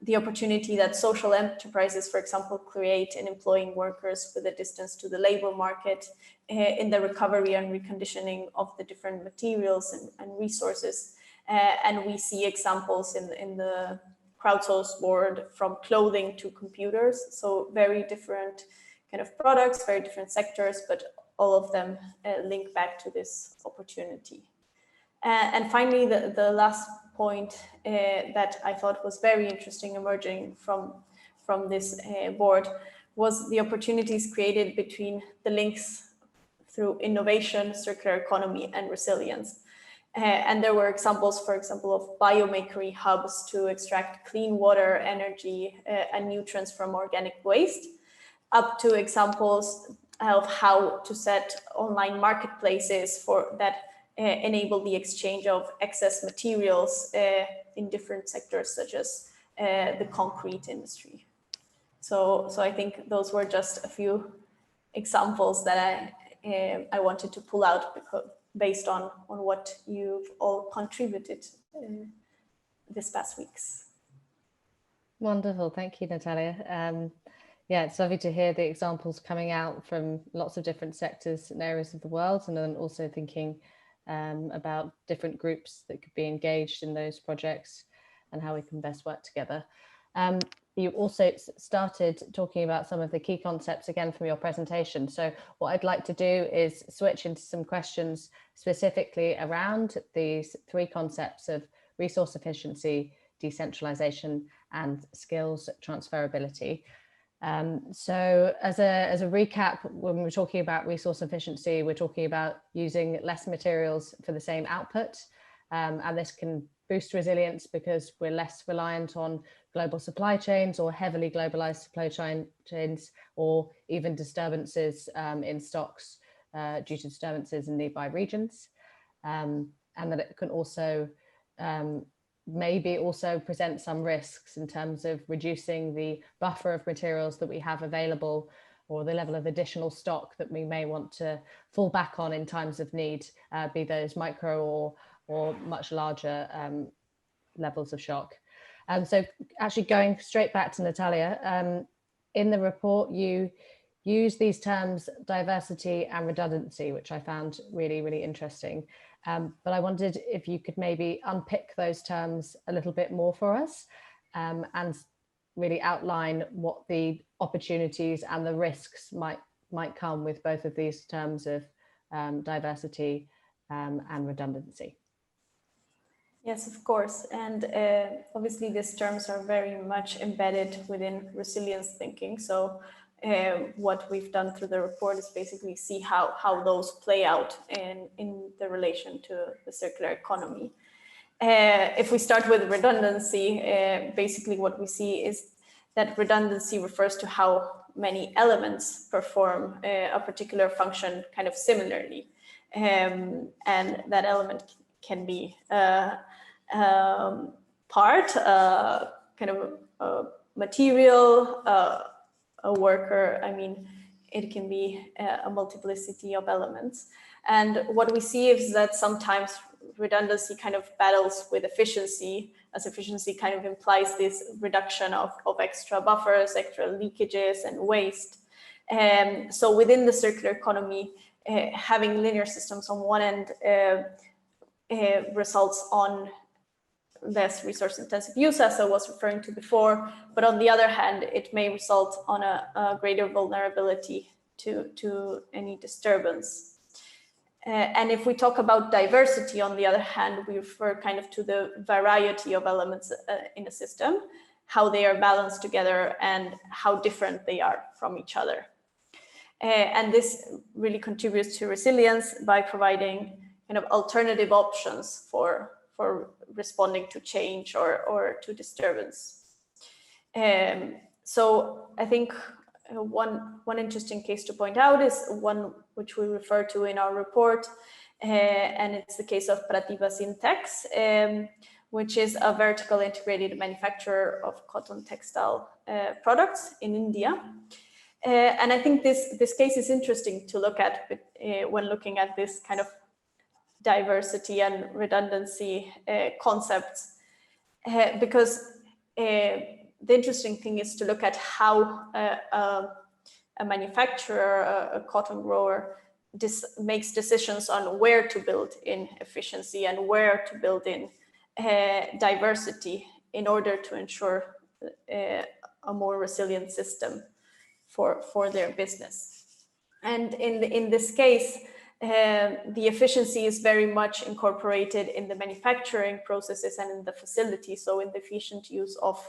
the opportunity that social enterprises, for example, create in employing workers with a distance to the labor market, in the recovery and reconditioning of the different materials and resources. And we see examples in the crowdsourced board from clothing to computers, so very different kind of products, very different sectors, but all of them link back to this opportunity. And finally, the last point that I thought was very interesting emerging from this board was the opportunities created between the links through innovation, circular economy, and resilience. And there were examples, for example, of biomakery hubs to extract clean water, energy, and nutrients from organic waste, up to examples of how to set online marketplaces that enable the exchange of excess materials in different sectors, such as the concrete industry. So I think those were just a few examples that I wanted to pull out based on what you've all contributed this past weeks. Wonderful, thank you, Natalia. Yeah, it's lovely to hear the examples coming out from lots of different sectors and areas of the world, and then also thinking about different groups that could be engaged in those projects and how we can best work together. You also started talking about some of the key concepts again from your presentation. So what I'd like to do is switch into some questions specifically around these three concepts of resource efficiency, decentralization, and skills transferability. So as a recap, when we're talking about resource efficiency, we're talking about using less materials for the same output. And this can boost resilience because we're less reliant on global supply chains or heavily globalized supply chains, or even disturbances in stocks due to disturbances in nearby regions. And that it can also maybe also present some risks in terms of reducing the buffer of materials that we have available, or the level of additional stock that we may want to fall back on in times of need, be those micro or much larger levels of shock. So actually going straight back to Natalia, in the report you use these terms diversity and redundancy, which I found really, really interesting. But I wondered if you could maybe unpick those terms a little bit more for us, and really outline what the opportunities and the risks might come with both of these terms of diversity and redundancy. Yes, of course. And obviously these terms are very much embedded within resilience thinking. So what we've done through the report is basically see how those play out in the relation to the circular economy. If we start with redundancy, basically what we see is that redundancy refers to how many elements perform a particular function kind of similarly. And that element can be part, kind of a material, a worker. I mean, it can be a multiplicity of elements. And what we see is that sometimes redundancy kind of battles with efficiency, as efficiency kind of implies this reduction of extra buffers, extra leakages and waste. So within the circular economy, having linear systems on one end results on less resource intensive use, as I was referring to before, but on the other hand, it may result on a greater vulnerability to any disturbance. And if we talk about diversity, on the other hand, we refer kind of to the variety of elements in a system, how they are balanced together and how different they are from each other. And this really contributes to resilience by providing kind of alternative options for responding to change or to disturbance. So I think one interesting case to point out is one which we refer to in our report, and it's the case of Pratibha Syntex, which is a vertical integrated manufacturer of cotton textile products in India. And I think this case is interesting to look at when looking at this kind of diversity and redundancy concepts, because the interesting thing is to look at how a manufacturer, a cotton grower, makes decisions on where to build in efficiency and where to build in diversity in order to ensure a more resilient system for their business. And in this case, the efficiency is very much incorporated in the manufacturing processes and in the facility. So in the efficient use of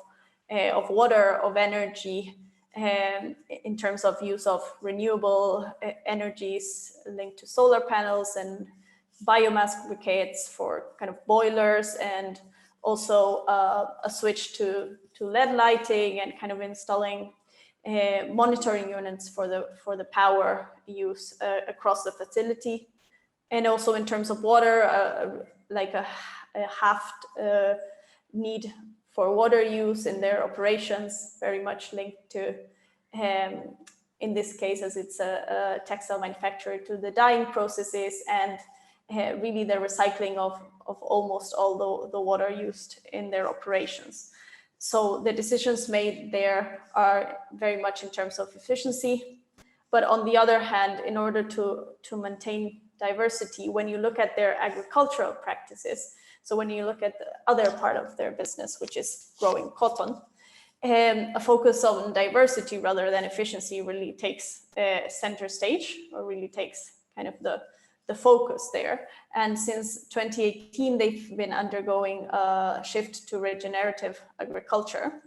water, of energy, in terms of use of renewable energies linked to solar panels and biomass briquettes for kind of boilers, and also a switch to LED lighting and kind of installing monitoring units for the power use across the facility. And also in terms of water, like a half need for water use in their operations, very much linked to, in this case, as it's a textile manufacturer, to the dyeing processes and really the recycling of almost all the water used in their operations. So the decisions made there are very much in terms of efficiency. But on the other hand, in order to maintain diversity, when you look at their agricultural practices, so when you look at the other part of their business, which is growing cotton, a focus on diversity rather than efficiency really takes center stage, or really takes kind of the focus there. And since 2018, they've been undergoing a shift to regenerative agriculture.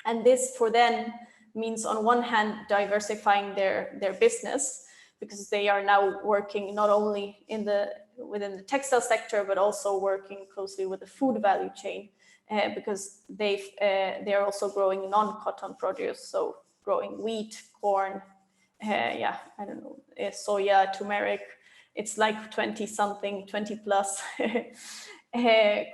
And this for them means, on one hand, diversifying their business, because they are now working not only within the textile sector, but also working closely with the food value chain, because they're also growing non-cotton produce, so growing wheat, corn, soya, turmeric. It's like 20 plus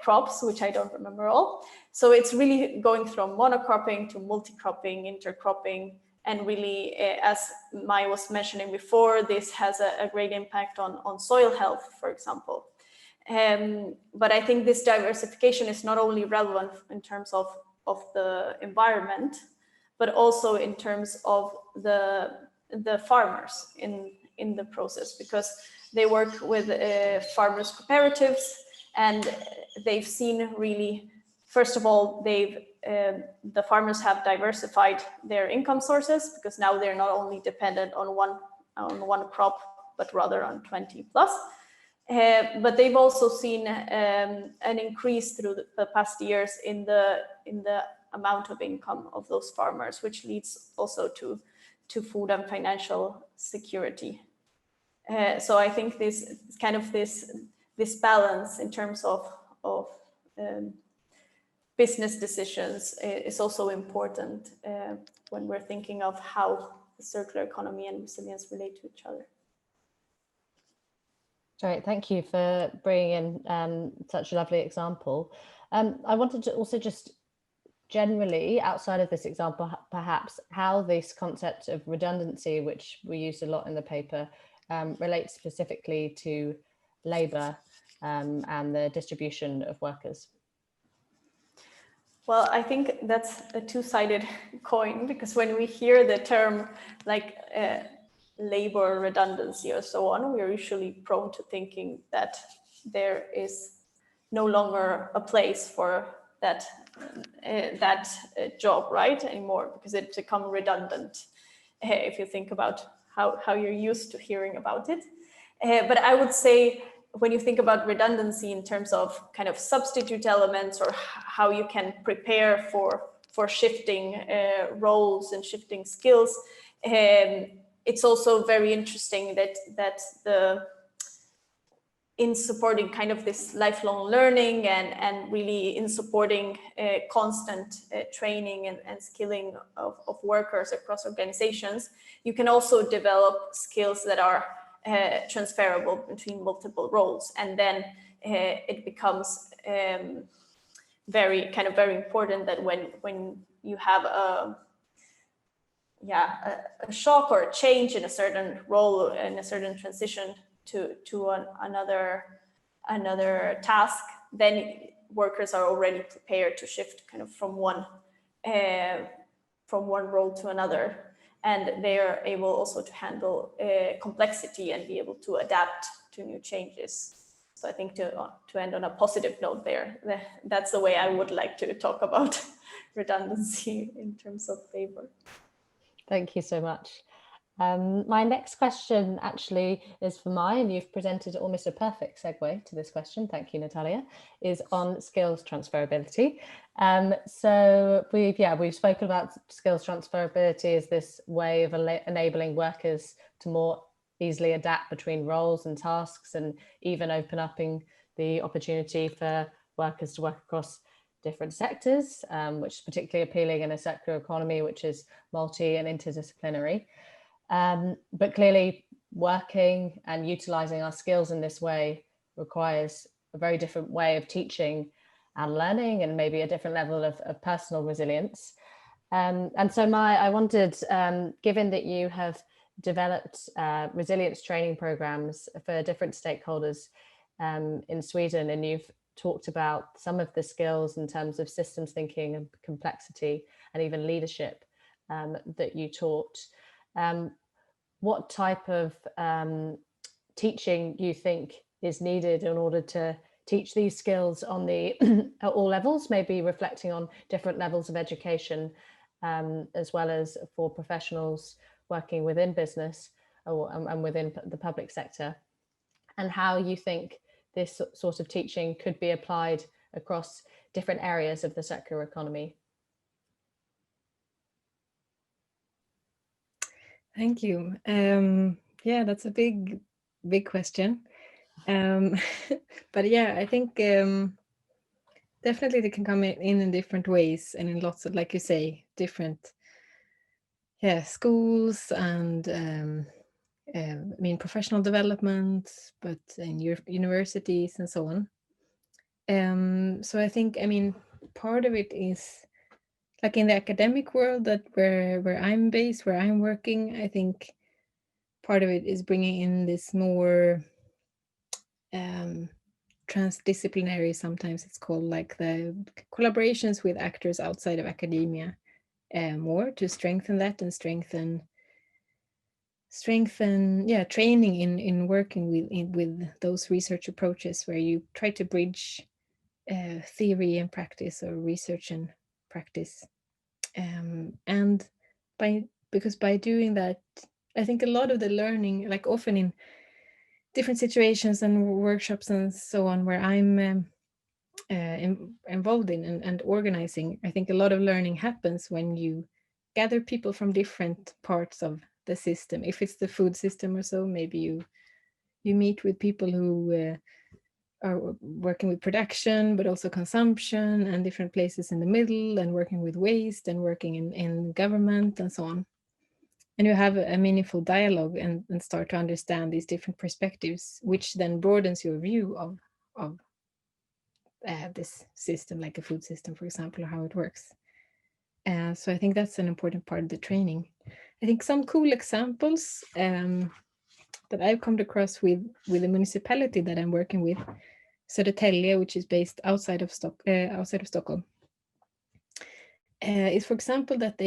crops, which I don't remember all. So it's really going from monocropping to multi-cropping, intercropping, and really, as Mai was mentioning before, this has a great impact on soil health, for example. But I think this diversification is not only relevant in terms of the environment, but also in terms of the farmers in the process, because they work with farmers cooperatives, and they've seen really, first of all, the farmers have diversified their income sources, because now they're not only dependent on one crop, but rather on 20 plus. But they've also seen an increase through the past years in the amount of income of those farmers, which leads also to food and financial security. So I think this kind of this balance in terms of business decisions is also important when we're thinking of how the circular economy and resilience relate to each other. Great, thank you for bringing in such a lovely example. I wanted to also just generally, outside of this example, perhaps how this concept of redundancy, which we used a lot in the paper, relates specifically to labour and the distribution of workers. Well, I think that's a two-sided coin, because when we hear the term like labor redundancy or so on, we are usually prone to thinking that there is no longer a place for that job, right, anymore, because it's become redundant, if you think about how you're used to hearing about it. But I would say, when you think about redundancy in terms of kind of substitute elements, or how you can prepare for shifting roles and shifting skills, it's also very interesting that in supporting kind of this lifelong learning and really in supporting constant training and skilling of workers across organizations, you can also develop skills that are transferable between multiple roles, and then it becomes very important that when you have a shock or a change in a certain role, in a certain transition to another task, then workers are already prepared to shift kind of from one role to another, and they are able also to handle complexity and be able to adapt to new changes. So I think to end on a positive note there, that's the way I would like to talk about redundancy in terms of labor. Thank you so much. My next question actually is for and you've presented almost a perfect segue to this question. Thank you, Natalia, is on skills transferability. So we've spoken about skills transferability as this way of enabling workers to more easily adapt between roles and tasks, and even open up the opportunity for workers to work across different sectors, which is particularly appealing in a circular economy, which is multi and interdisciplinary. But clearly working and utilizing our skills in this way requires a very different way of teaching and learning, and maybe a different level of personal resilience. And so I wondered, given that you have developed resilience training programs for different stakeholders in Sweden, and you've talked about some of the skills in terms of systems thinking and complexity and even leadership that you taught, what type of teaching you think is needed in order to teach these skills on at all levels, maybe reflecting on different levels of education, as well as for professionals working within business and within the public sector, and how you think this sort of teaching could be applied across different areas of the circular economy? Thank you. Yeah, that's a big question. But yeah, I think definitely they can come in different ways, and in lots of, like you say, different schools and I mean professional development, but in your universities and so on. So I think, I mean, part of it is like in the academic world, that where I'm based, where I'm working, I think part of it is bringing in this more transdisciplinary, sometimes it's called, like the collaborations with actors outside of academia, more to strengthen that and strengthen training in working with those research approaches where you try to bridge theory and practice, or research and practice, and because by doing that, I think a lot of the learning, like often in different situations and workshops and so on where I'm involved in and organizing, I think a lot of learning happens when you gather people from different parts of the system. If it's the food system or so, maybe you meet with people who are working with production, but also consumption, and different places in the middle, and working with waste, and working in government and so on. And you have a meaningful dialogue and start to understand these different perspectives, which then broadens your view of this system, like a food system, for example, or how it works. So I think that's an important part of the training. I think some cool examples that I've come across with the municipality that I'm working with, Södertälje, which is based outside of Stockholm, is, for example, that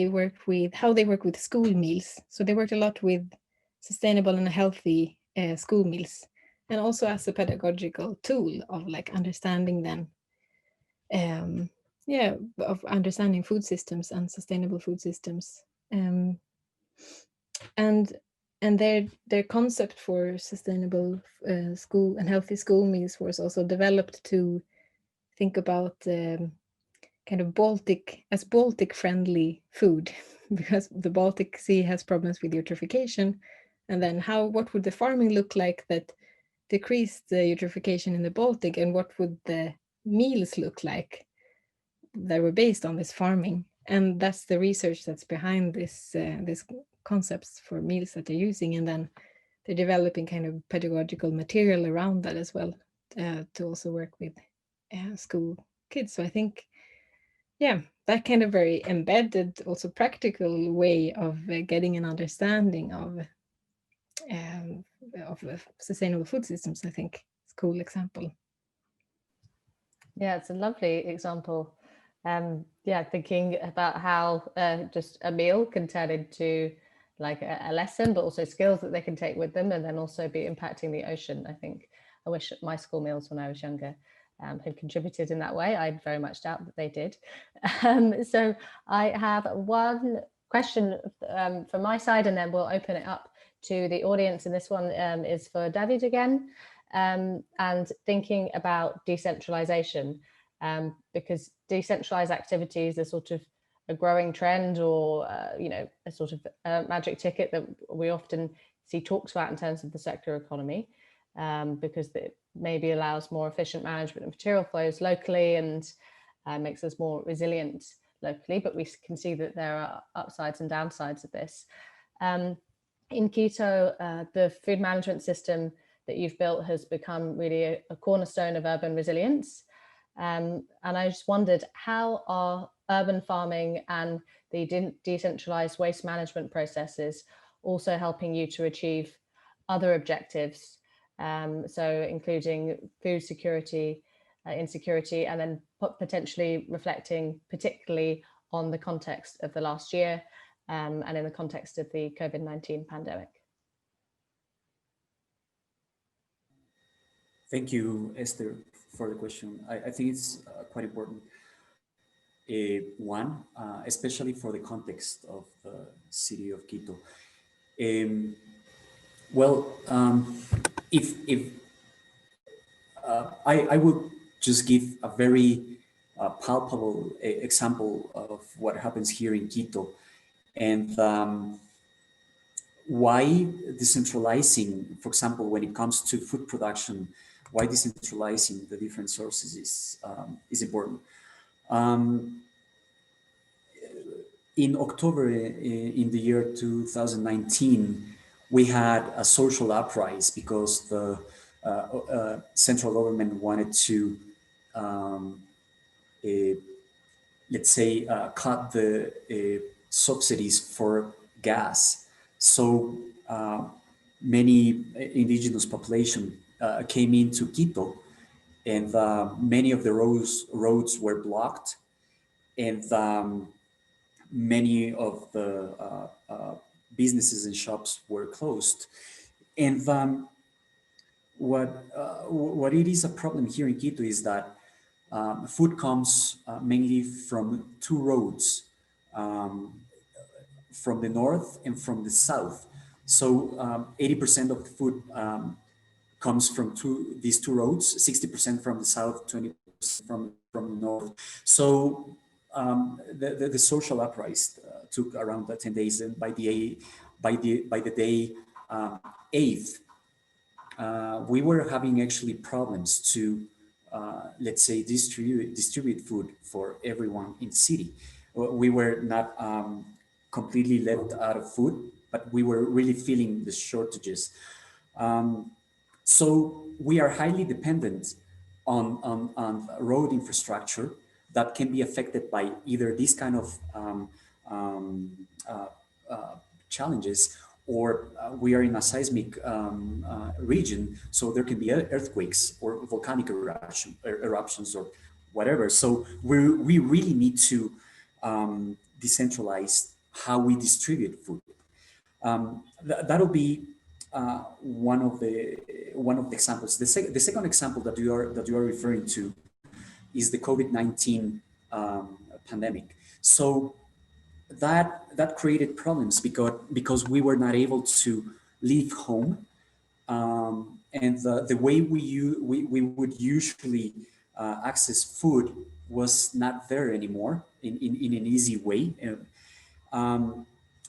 how they work with school meals. So they worked a lot with sustainable and healthy school meals, and also as a pedagogical tool of like understanding them, of understanding food systems and sustainable food systems, and their concept for sustainable school and healthy school meals was also developed to think about kind of Baltic friendly food, because the Baltic Sea has problems with eutrophication, and then what would the farming look like that decreased the eutrophication in the Baltic, and what would the meals look like that were based on this farming. And that's the research that's behind this concepts for meals that they're using, and then they're developing kind of pedagogical material around that as well, to also work with school kids. So I think, that kind of very embedded, also practical way of getting an understanding of sustainable food systems, I think it's a cool example. Yeah, it's a lovely example. Yeah, thinking about how just a meal can turn into like a lesson, but also skills that they can take with them, and then also be impacting the ocean. I think I wish my school meals when I was younger had contributed in that way. I very much doubt that they did. So I have one question from my side, and then we'll open it up to the audience. And this one is for David again, and thinking about decentralization, because decentralized activities are sort of a growing trend, or you know, a sort of magic ticket that we often see talks about in terms of the circular economy, because it maybe allows more efficient management of material flows locally and makes us more resilient locally. But we can see that there are upsides and downsides of this. In Quito, the food management system that you've built has become really a cornerstone of urban resilience. And I just wondered, how are urban farming and the decentralized waste management processes also helping you to achieve other objectives? So including food security, insecurity, and then potentially reflecting particularly on the context of the last year and in the context of the COVID-19 pandemic. Thank you, Esther, for the question. I think it's quite important. One, especially for the context of the city of Quito. If I would just give a very palpable example of what happens here in Quito, and why decentralizing, for example, when it comes to food production, why decentralizing the different sources is important. In October in the year 2019, we had a social uprising because the central government wanted to, let's say, cut the subsidies for gas. So many indigenous population came into Quito, and many of the roads were blocked, and many of the businesses and shops were closed. And what it is a problem here in Quito is that food comes mainly from two roads, from the north and from the south. So 80% of the food comes from these two roads, 60% from the south, 20% from the north. So the social uprising took around 10 days, and by the day 8th, we were having actually problems to let's say distribute food for everyone in the city. We were not completely left out of food, but we were really feeling the shortages. So we are highly dependent on road infrastructure that can be affected by either this kind of challenges, or we are in a seismic region, so there can be earthquakes or volcanic eruptions or whatever. So we really need to decentralize how we distribute food. That'll be one of the examples. The second example that you are referring to is the COVID-19 pandemic. So that created problems because we were not able to leave home, and the way we would usually access food was not there anymore in an easy way.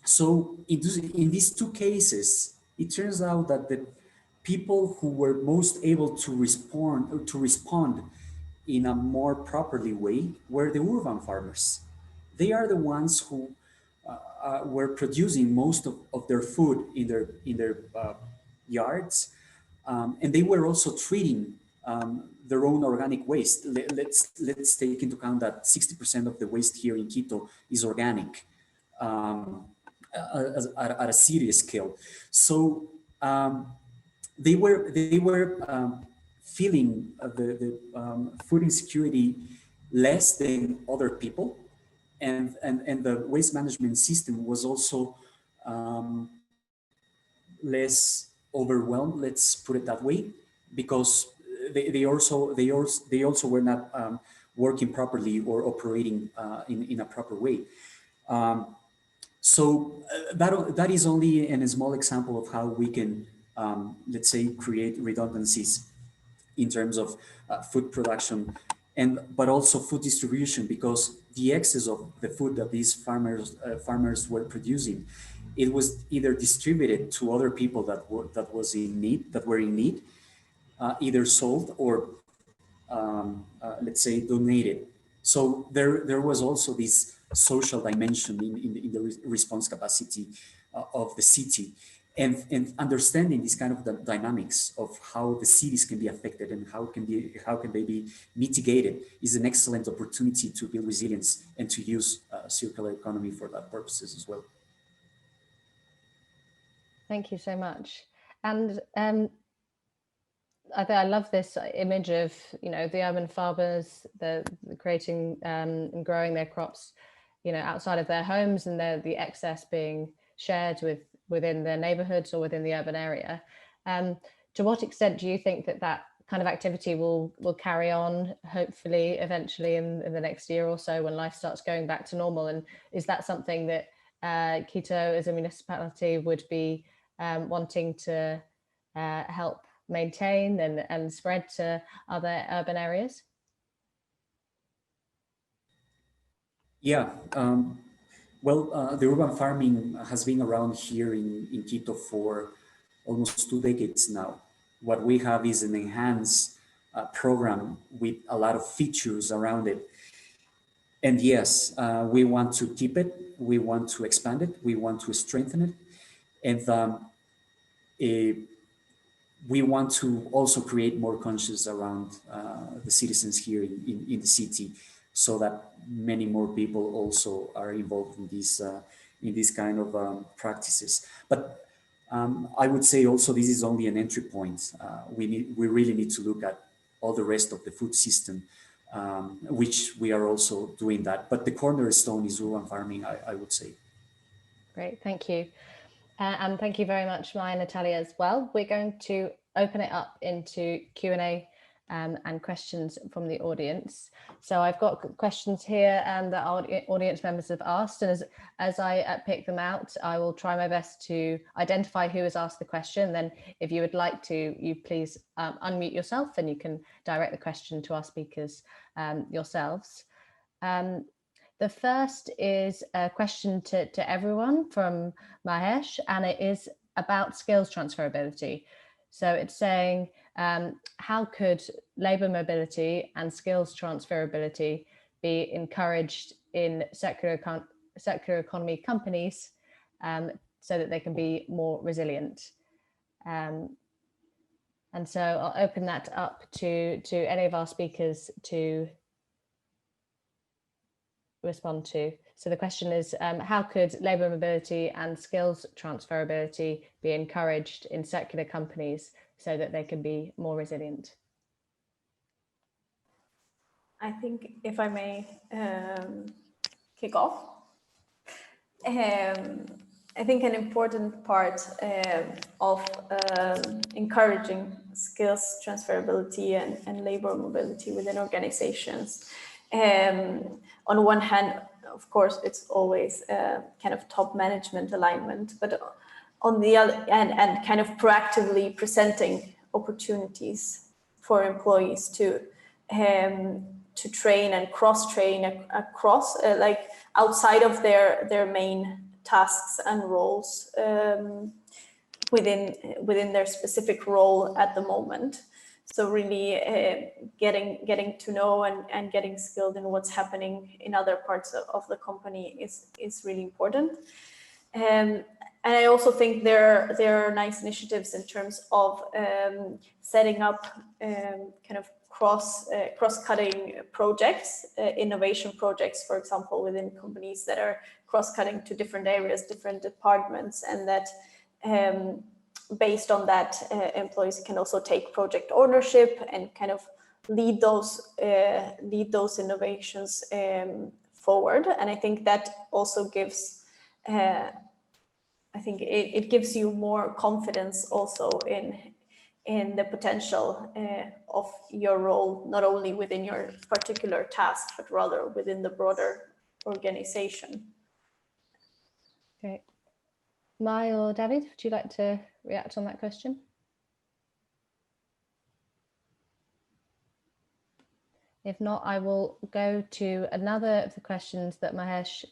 So in these two cases, it turns out that the people who were most able to respond in a more properly way were the urban farmers. They are the ones who were producing most of their food in their yards, and they were also treating their own organic waste. Let's take into account that 60% of the waste here in Quito is organic at a serious scale. So they were feeling the food insecurity less than other people, and the waste management system was also less overwhelmed, let's put it that way, because they also were not working properly or operating in a proper way. So that is only a small example of how we can, let's say, create redundancies in terms of food production, but also food distribution, because the excess of the food that these farmers were producing, it was either distributed to other people that were in need, either sold or let's say donated. So there was also this social dimension in the response capacity of the city, and understanding this kind of the dynamics of how the cities can be affected and how can they be mitigated is an excellent opportunity to build resilience and to use circular economy for that purposes as well. Thank you so much. And I love this image of, you know, the urban farmers, the creating and growing their crops, you know, outside of their homes, and the excess being shared within their neighborhoods or within the urban area. To what extent do you think that kind of activity will carry on, hopefully, eventually in the next year or so when life starts going back to normal? And is that something that Quito as a municipality would be wanting to help maintain and spread to other urban areas? Yeah, well, the urban farming has been around here in Quito for almost 2 decades now. What we have is an enhanced program with a lot of features around it. And yes, we want to keep it, we want to expand it, we want to strengthen it. And we want to also create more conscience around the citizens here in the city, so that many more people also are involved in this kind of practices. But I would say also this is only an entry point. We really need to look at all the rest of the food system, which we are also doing that. But the cornerstone is urban farming, I would say. Great, thank you. And thank you very much, Maya and Natalia, as well. We're going to open it up into Q&A and questions from the audience. So I've got questions here and the audience members have asked, and as I pick them out, I will try my best to identify who has asked the question. Then if you would like to, you please unmute yourself and you can direct the question to our speakers yourselves. The first is a question to everyone from Mahesh, and it is about skills transferability. So it's saying, how could labour mobility and skills transferability be encouraged in circular economy companies so that they can be more resilient? And so I'll open that up to any of our speakers to respond to. So the question is, how could labour mobility and skills transferability be encouraged in circular companies so that they can be more resilient? I think if I may kick off, I think an important part of encouraging skills transferability and labour mobility within organizations, on one hand, of course, it's always kind of top management alignment, but on the other, and kind of proactively presenting opportunities for employees to train and cross-train across, like outside of their main tasks and roles within their specific role at the moment. So really getting to know and getting skilled in what's happening in other parts of the company is really important. And I also think there are nice initiatives in terms of setting up kind of cross-cutting projects, innovation projects, for example, within companies that are cross-cutting to different areas, different departments, and that based on that, employees can also take project ownership and kind of lead those innovations forward. And I think that also gives, I think it gives you more confidence also in the potential of your role, not only within your particular task, but rather within the broader organization. Great. Mai or David, would you like to react on that question? If not, I will go to another of the questions that Mahesh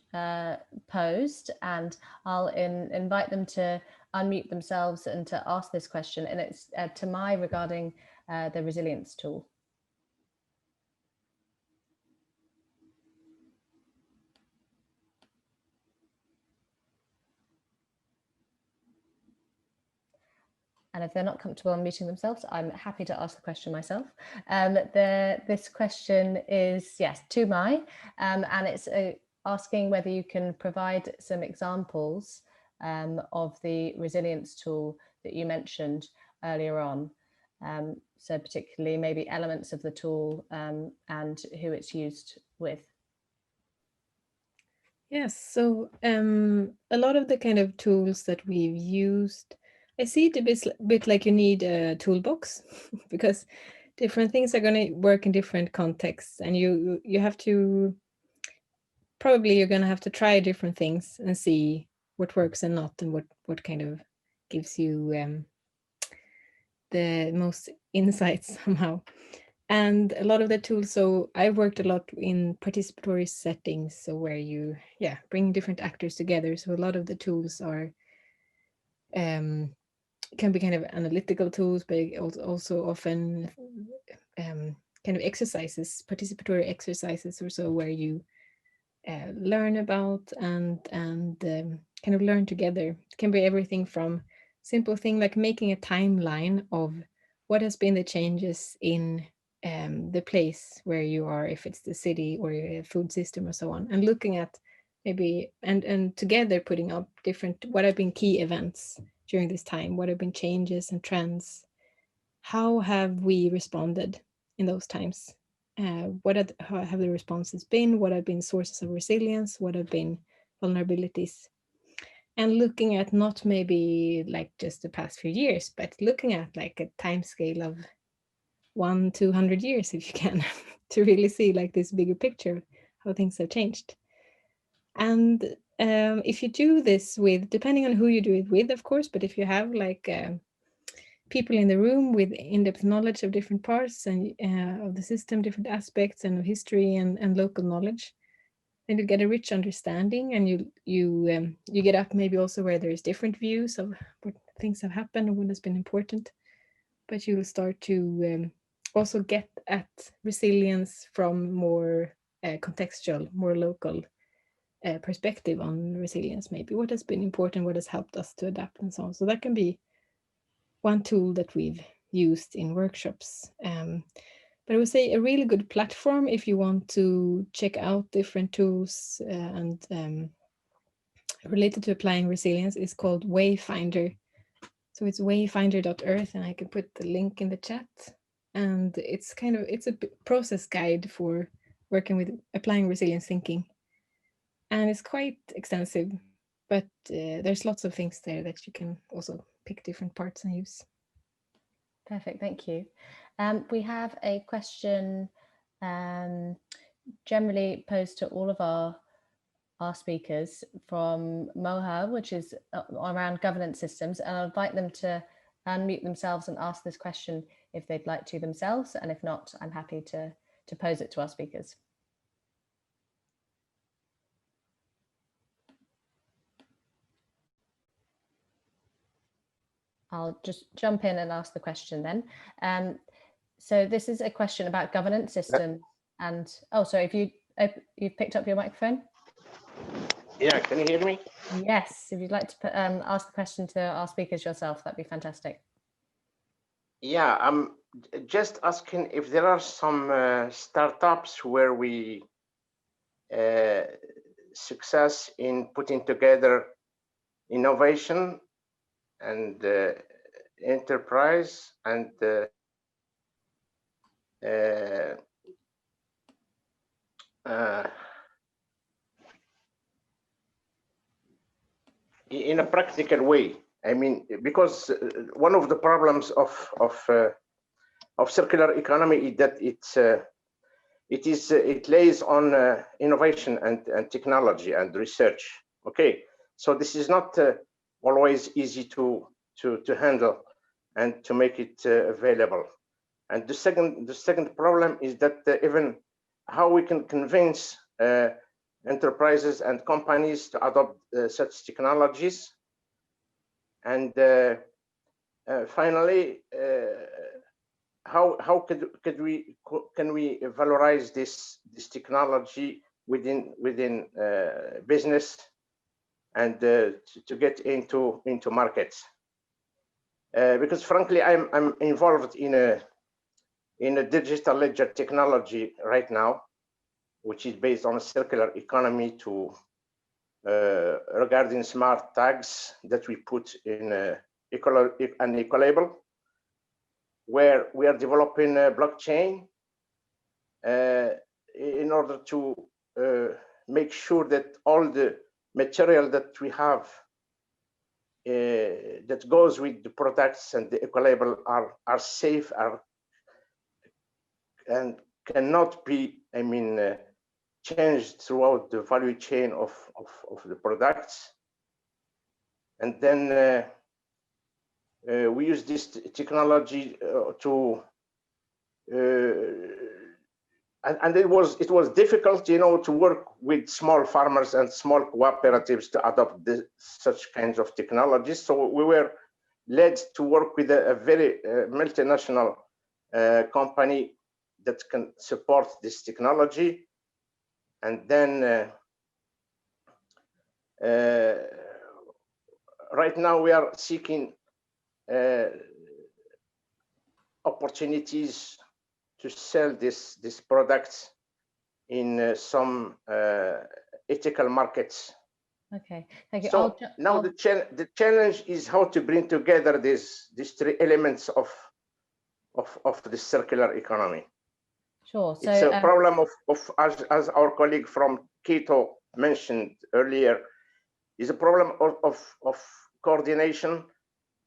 posed, and I'll invite them to unmute themselves and to ask this question. And it's to Mai regarding the resilience tool. And if they're not comfortable unmuting themselves, I'm happy to ask the question myself. This question is, yes, to Mai, and it's asking whether you can provide some examples of the resilience tool that you mentioned earlier on. So particularly maybe elements of the tool and who it's used with. Yes, so a lot of the kind of tools that we've used, I see it a bit like you need a toolbox because different things are going to work in different contexts, and you have to, probably you're going to have to try different things and see what works and not, and what kind of gives you the most insights somehow. And a lot of the tools, so I worked a lot in participatory settings, so where you bring different actors together. So a lot of the tools are can be kind of analytical tools, but also often kind of exercises, participatory exercises or so, where you learn about and kind of learn together. It can be everything from simple thing like making a timeline of what has been the changes in the place where you are, if it's the city or a food system or so on, and looking at maybe and together putting up different, what have been key events during this time, what have been changes and trends, how have we responded in those times, how have the responses been, what have been sources of resilience, what have been vulnerabilities, and looking at not maybe like just the past few years, but looking at like a time scale of 100-200 years if you can, to really see like this bigger picture, how things have changed. And if you do this with, depending on who you do it with, of course, but if you have like people in the room with in-depth knowledge of different parts and of the system, different aspects and of history and local knowledge, then you get a rich understanding, and you get up maybe also where there's different views of what things have happened and what has been important, but you will start to also get at resilience from more contextual, more local perspective on resilience, maybe what has been important, what has helped us to adapt and so on. So that can be one tool that we've used in workshops. But I would say a really good platform if you want to check out different tools and related to applying resilience is called Wayfinder. So it's wayfinder.earth, and I can put the link in the chat. And it's a process guide for working with applying resilience thinking. And it's quite extensive, but there's lots of things there that you can also pick different parts and use. Perfect, thank you. We have a question generally posed to all of our speakers from Moha, which is around governance systems, and I'll invite them to unmute themselves and ask this question if they'd like to themselves, and if not, I'm happy to pose it to our speakers. I'll just jump in and ask the question then. So this is a question about governance systems, and oh, sorry, if you've picked up your microphone. Yeah, can you hear me? Yes, if you'd like to ask the question to our speakers yourself, that'd be fantastic. Yeah, just asking if there are some startups where we success in putting together innovation and enterprise and in a practical way. I mean, because one of the problems of circular economy is that it lays on innovation and technology and research. Okay, so this is not always easy to handle and to make it available. And the second problem is that even how we can convince enterprises and companies to adopt such technologies. And finally, how can we valorize this technology within business and to get into markets? Because frankly, I'm involved in a digital ledger technology right now, which is based on a circular economy to regarding smart tags that we put in an eco-label, where we are developing a blockchain in order to make sure that all the material that we have that goes with the products and the eco-label are safe, and cannot be, I mean, changed throughout the value chain of the products. And then we use this technology to and it was difficult, you know, to work with small farmers and small cooperatives to adopt such kinds of technologies. So we were led to work with a very multinational company that can support this technology. And then right now we are seeking opportunities to sell these products in some ethical markets. Okay, thank you. So now the challenge is how to bring together these three elements of the circular economy. Sure. So it's a problem of as our colleague from Quito mentioned earlier, is a problem of coordination,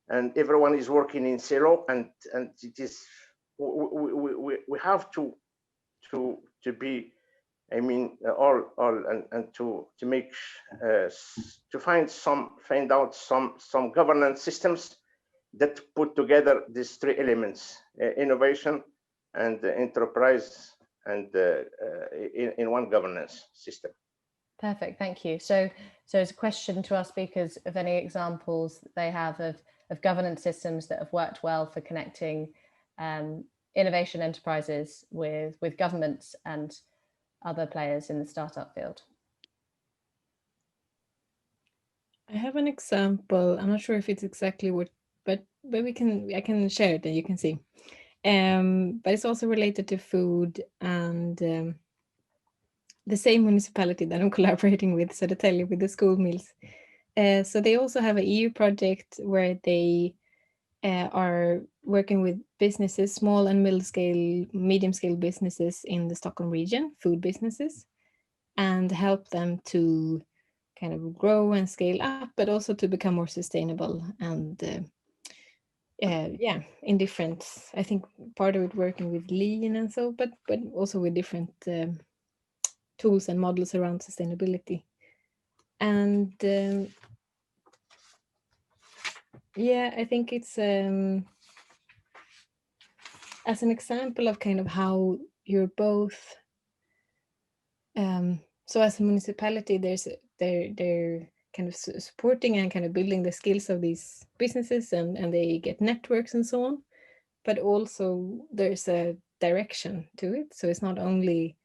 and everyone is working in silo, and it is we have to be, I mean, all and to make to find out some governance systems that put together these three elements: innovation and enterprise, and in one governance system. Perfect, thank you. So it's a question to our speakers of any examples they have of governance systems that have worked well for connecting innovation enterprises with governments and other players in the startup field. I have an example. I'm not sure if it's exactly what, but I can share it and you can see. But it's also related to food and the same municipality that I'm collaborating with, so to tell you, with the school meals. So they also have an EU project where they are working with businesses, small and medium-scale businesses in the Stockholm region, food businesses, and help them to kind of grow and scale up, but also to become more sustainable and in different, I think part of it working with lean and so, but also with different tools and models around sustainability. And I think it's as an example of kind of how you're both so as a municipality, they're kind of supporting and kind of building the skills of these businesses, and they get networks and so on, but also there's a direction to it. So it's not only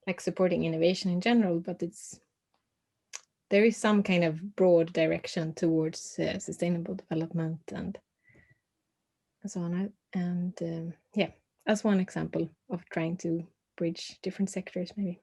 like supporting innovation in general, but there is some kind of broad direction towards sustainable development so on. And yeah, as one example of trying to bridge different sectors, maybe.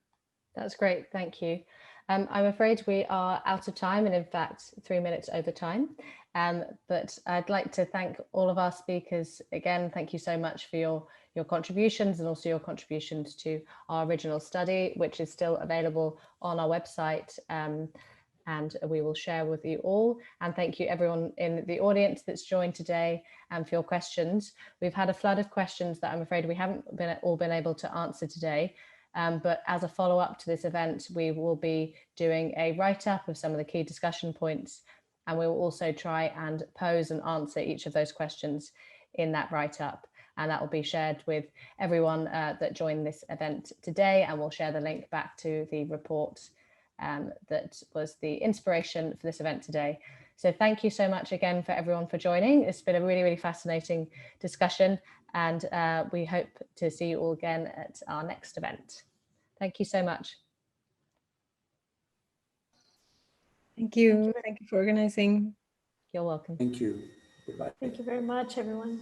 That's great, thank you. I'm afraid we are out of time, and in fact 3 minutes over time. But I'd like to thank all of our speakers again. Thank you so much for your contributions, and also your contributions to our original study, which is still available on our website, and we will share with you all. And thank you everyone in the audience that's joined today and for your questions. We've had a flood of questions that I'm afraid we haven't all been able to answer today. But as a follow-up to this event, we will be doing a write-up of some of the key discussion points, and we will also try and pose and answer each of those questions in that write-up. And that will be shared with everyone that joined this event today, and we'll share the link back to the report that was the inspiration for this event today. So thank you so much again for everyone for joining. It's been a really, really fascinating discussion, and we hope to see you all again at our next event. Thank you so much. Thank you. Thank you for organizing. You're welcome. Thank you. Goodbye. Thank you very much, everyone.